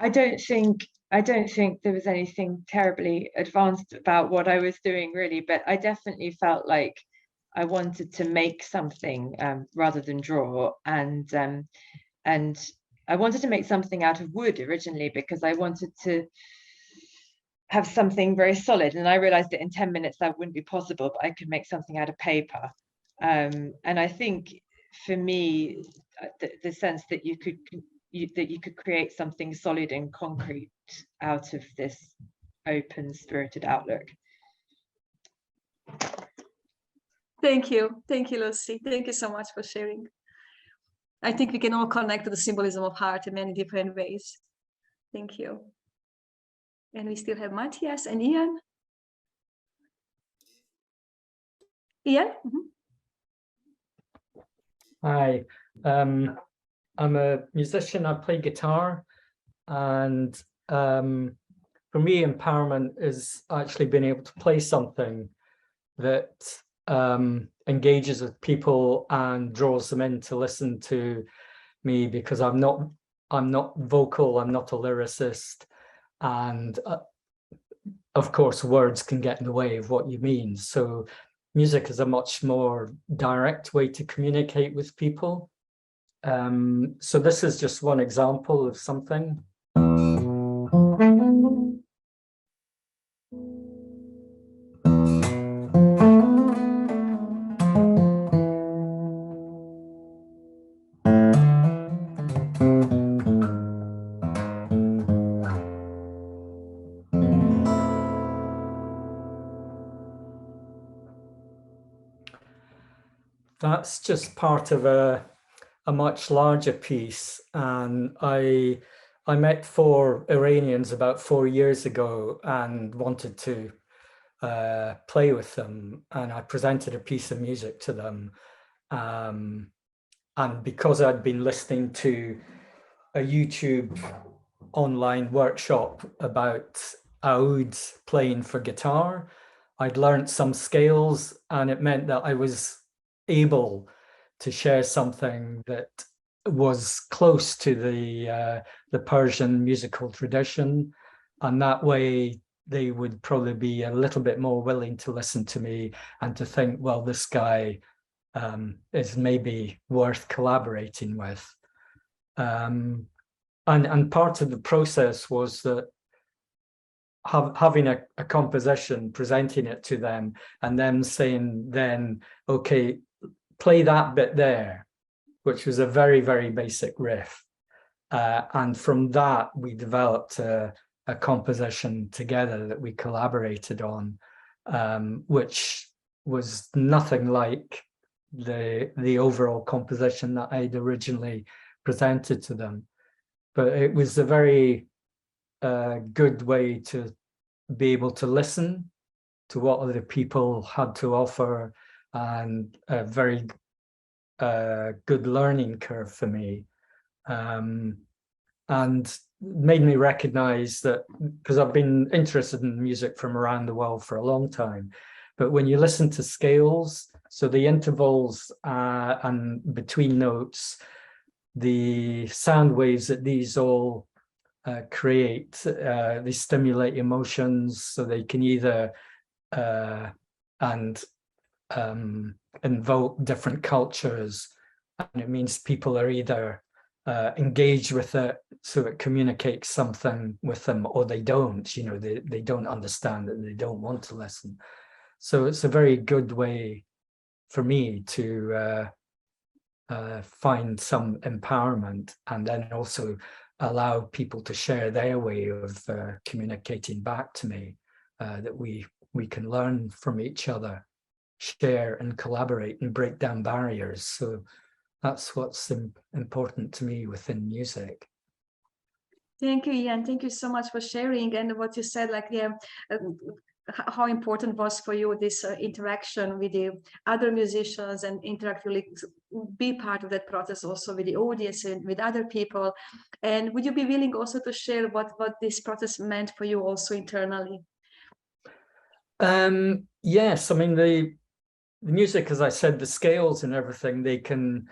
I don't think there was anything terribly advanced about what I was doing really, but I definitely felt like I wanted to make something rather than draw, and I wanted to make something out of wood originally because I wanted to have something very solid, and I realized that in 10 minutes that wouldn't be possible, but I could make something out of paper. And I think for me, the sense that you could create something solid and concrete out of this open spirited outlook. Thank you, Lucy. Thank you so much for sharing. I think we can all connect to the symbolism of heart in many different ways. Thank you. And we still have Matthias and Ian. Ian? Hi, I'm a musician. I play guitar, and for me, empowerment is actually being able to play something that engages with people and draws them in to listen to me, because I'm not vocal, I'm not a lyricist, and of course words can get in the way of what you mean. So music is a much more direct way to communicate with people. So this is just one example of something. That's just part of a much larger piece, and I met 4 Iranians about 4 years ago and wanted to play with them, and I presented a piece of music to them, and because I'd been listening to a YouTube online workshop about oud playing for guitar, I'd learned some scales, and it meant that I was able to share something that was close to the Persian musical tradition, and that way they would probably be a little bit more willing to listen to me and to think, well, this guy is maybe worth collaborating with. And part of the process was that having a composition, presenting it to them, and them saying then, okay, play that bit there, which was a very, very basic riff. And from that, we developed a composition together that we collaborated on, which was nothing like the overall composition that I'd originally presented to them. But it was a very good way to be able to listen to what other people had to offer, and a very good learning curve for me, and made me recognize that, because I've been interested in music from around the world for a long time, but when you listen to scales, so the intervals and between notes, the sound waves that these all create, they stimulate emotions, so they can either and invoke different cultures, and it means people are either engaged with it, so it communicates something with them, or they don't. You know, they don't understand it, they don't want to listen. So it's a very good way for me to find some empowerment, and then also allow people to share their way of communicating back to me, that we can learn from each other, share and collaborate and break down barriers. So that's what's important to me within music. Thank you, Ian. Thank you so much for sharing. And what you said, like, yeah, how important was for you this interaction with the other musicians, and interact, really be part of that process also with the audience and with other people. And would you be willing also to share what this process meant for you also internally? Yes, I mean, the music, as I said, the scales and everything, they can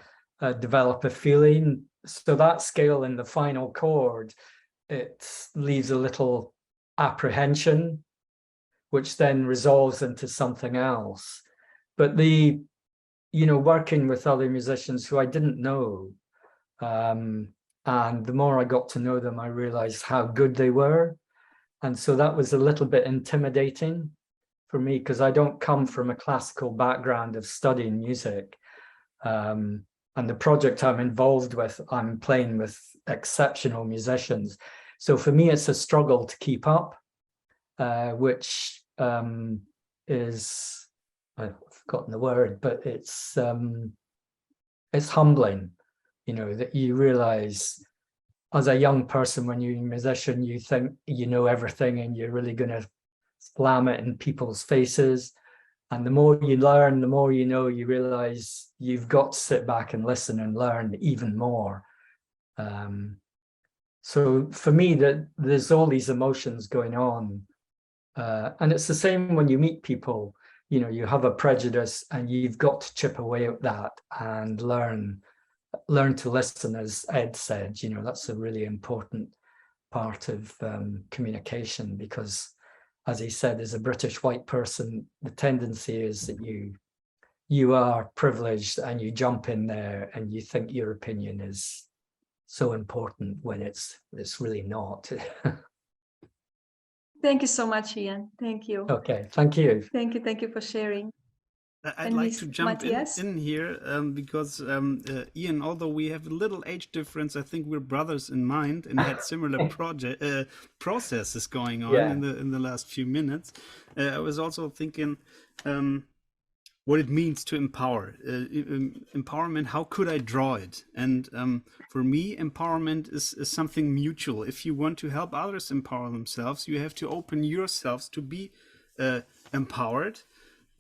develop a feeling. So that scale in the final chord, it leaves a little apprehension, which then resolves into something else. But working with other musicians who I didn't know, and the more I got to know them, I realized how good they were. And so that was a little bit intimidating for me, because I don't come from a classical background of studying music. And the project I'm involved with, I'm playing with exceptional musicians. So for me, it's a struggle to keep up, which is, I've forgotten the word, but it's humbling, that you realize as a young person, when you're a musician, you think you know everything and you're really going to slam it in people's faces. And the more you learn, the more you know, you realize you've got to sit back and listen and learn even more. So for me, there's all these emotions going on. And it's the same when you meet people. You have a prejudice and you've got to chip away at that and learn to listen, as Ed said. That's a really important part of communication, because, as he said, as a British white person, the tendency is that you are privileged and you jump in there and you think your opinion is so important when it's really not. Thank you so much, Ian. Thank you. Okay, thank you. Thank you for sharing. I'd like to jump in here because Ian, although we have a little age difference, I think we're brothers in mind and had similar processes going on in the last few minutes. I was also thinking what it means to empower. Empowerment, how could I draw it? And for me, empowerment is something mutual. If you want to help others empower themselves, you have to open yourselves to be empowered.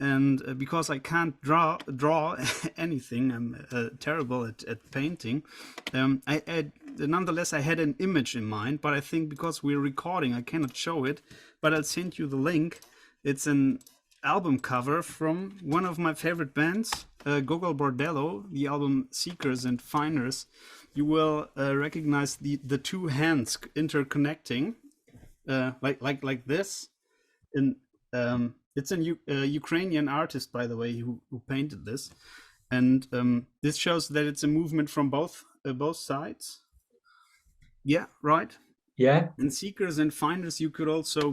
And because I can't draw anything, I'm terrible at painting. Nonetheless, I had an image in mind, but I think because we're recording, I cannot show it. But I'll send you the link. It's an album cover from one of my favorite bands, Gogol Bordello, the album Seekers and Finders. You will recognize the two hands interconnecting, like this. It's a Ukrainian artist, by the way, who painted this, and this shows that it's a movement from both sides. Yeah, right. Yeah. And seekers and finders, you could also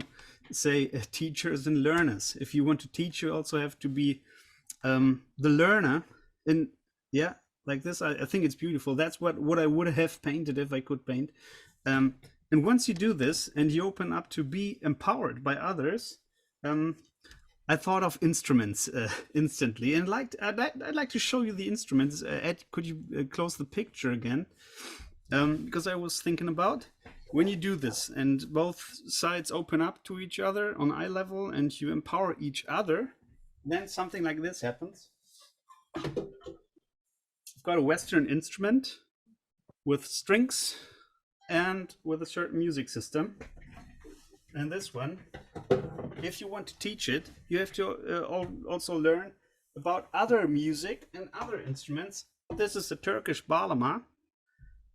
say teachers and learners. If you want to teach, you also have to be the learner. And yeah, like this, I think it's beautiful. That's what I would have painted if I could paint. And once you do this and you open up to be empowered by others, I thought of instruments instantly, and I'd like to show you the instruments. Ed, could you close the picture again? Because I was thinking about when you do this and both sides open up to each other on eye level and you empower each other, then something like this happens. I've got a Western instrument with strings and with a certain music system. And this one, if you want to teach it, you have to also learn about other music and other instruments. This is a Turkish bağlama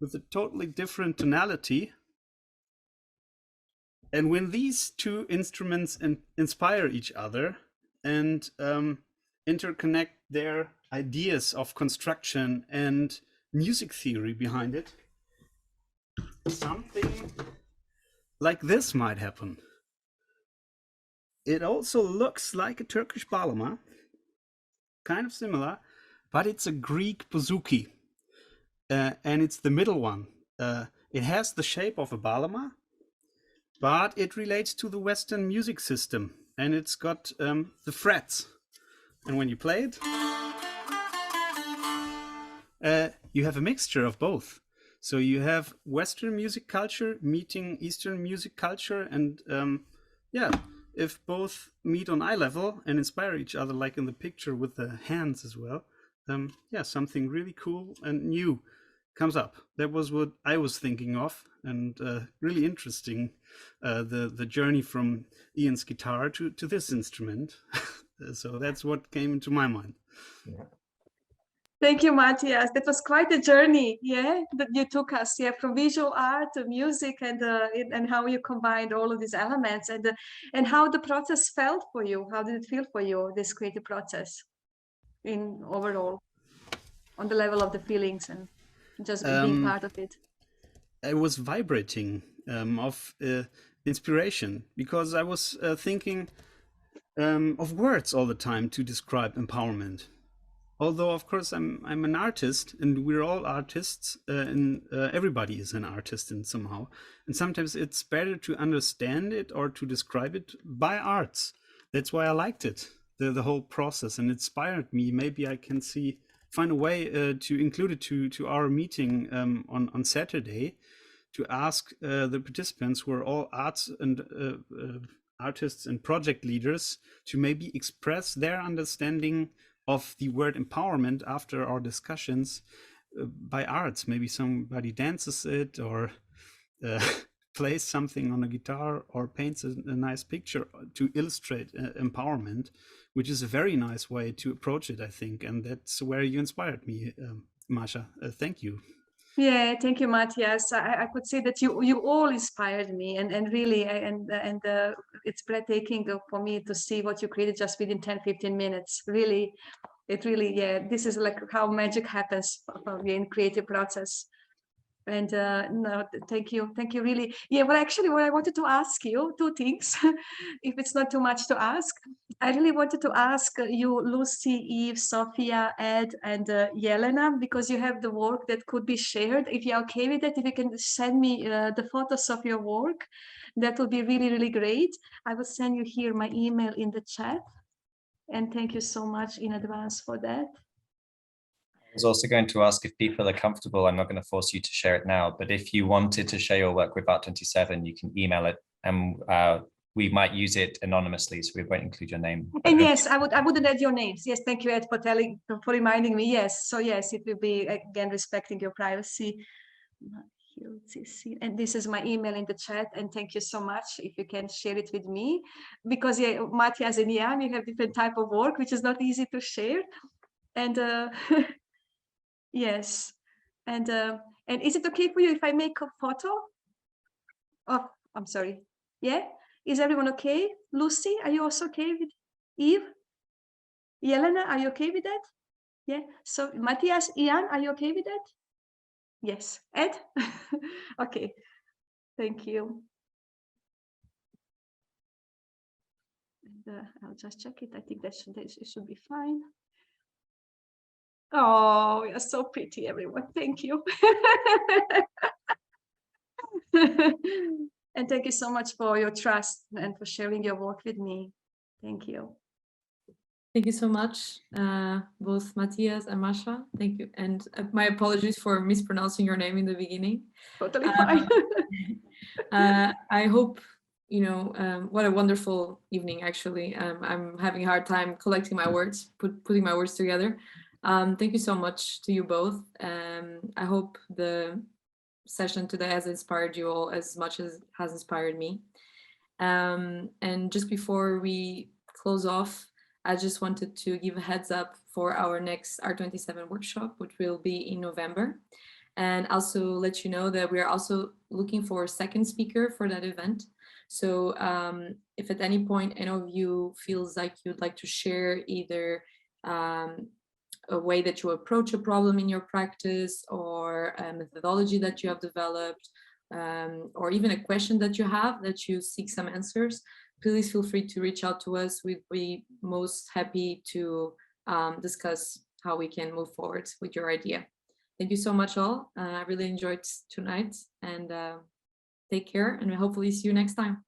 with a totally different tonality. And when these two instruments inspire each other and interconnect their ideas of construction and music theory behind it, something like this might happen. It also looks like a Turkish bağlama, kind of similar, but it's a Greek bouzouki, and it's the middle one. It has the shape of a bağlama, but it relates to the Western music system, and it's got the frets. And when you play it, you have a mixture of both. So you have Western music culture meeting Eastern music culture, and yeah, if both meet on eye level and inspire each other, like in the picture with the hands as well, yeah, something really cool and new comes up. That was what I was thinking of, and really interesting, the journey from Ian's guitar to this instrument. So that's what came into my mind. Yeah. Thank you, Matthias. That was quite a journey, yeah, that you took us, yeah, from visual art to music, and how you combined all of these elements, and how the process felt for you. How did it feel for you, this creative process, in overall, on the level of the feelings and just being part of it? I was vibrating of inspiration, because I was thinking of words all the time to describe empowerment. Although, of course, I'm an artist, and we're all artists, and everybody is an artist in somehow. And sometimes it's better to understand it or to describe it by arts. That's why I liked it, the whole process, and it inspired me. Maybe I can find a way to include it to our meeting on Saturday, to ask the participants, who are all arts and artists and project leaders, to maybe express their understanding of the word empowerment after our discussions by arts. Maybe somebody dances it, or plays something on a guitar, or paints a nice picture to illustrate empowerment, which is a very nice way to approach it, I think. And that's where you inspired me, Masha. Thank you. Yeah, thank you, Matthias. I could say that you all inspired me, and really, and it's breathtaking for me to see what you created just within 10-15 minutes. Really, it really, yeah, this is like how magic happens for me in creative process. And no, thank you, really. Yeah, well, actually, what I wanted to ask you, two things, if it's not too much to ask. I really wanted to ask you, Lucy, Eve, Sophia, Ed, and Yelena, because you have the work that could be shared. If you're okay with it, if you can send me the photos of your work, that would be really, really great. I will send you here my email in the chat. And thank you so much in advance for that. I was also going to ask if people are comfortable. I'm not going to force you to share it now, but if you wanted to share your work with art27, you can email it, and we might use it anonymously, so we won't include your name. And yes, I wouldn't add your names. Yes, thank you, Ed, for reminding me. Yes, so yes, it will be, again, respecting your privacy. And this is my email in the chat, and thank you so much if you can share it with me, because yeah, Matthias and Ian, you have different type of work, which is not easy to share. And yes, and is it okay for you if I make a photo? Oh, I'm sorry. Yeah, is everyone okay? Lucy, are you also okay with Eve? Yelena, are you okay with that? Yeah. So Matthias, Ian, are you okay with that? Yes. Ed? Okay. Thank you. And, I'll just check it. I think that it should be fine. Oh, you're so pretty, everyone. Thank you. And thank you so much for your trust and for sharing your work with me. Thank you. Thank you so much, both Matthias and Masha. Thank you. And my apologies for mispronouncing your name in the beginning. Totally fine. I hope, you know, what a wonderful evening, actually. I'm having a hard time collecting my words, putting my words together. Thank you so much to you both. I hope the session today has inspired you all as much as it has inspired me. And just before we close off, I just wanted to give a heads up for our next art27 workshop, which will be in November. And also let you know that we are also looking for a second speaker for that event. So if at any point any of you feels like you'd like to share either a way that you approach a problem in your practice, or a methodology that you have developed, or even a question that you have that you seek some answers, please feel free to reach out to us. We'd be most happy to discuss how we can move forward with your idea. Thank you so much all. I really enjoyed tonight, and take care, and hopefully see you next time.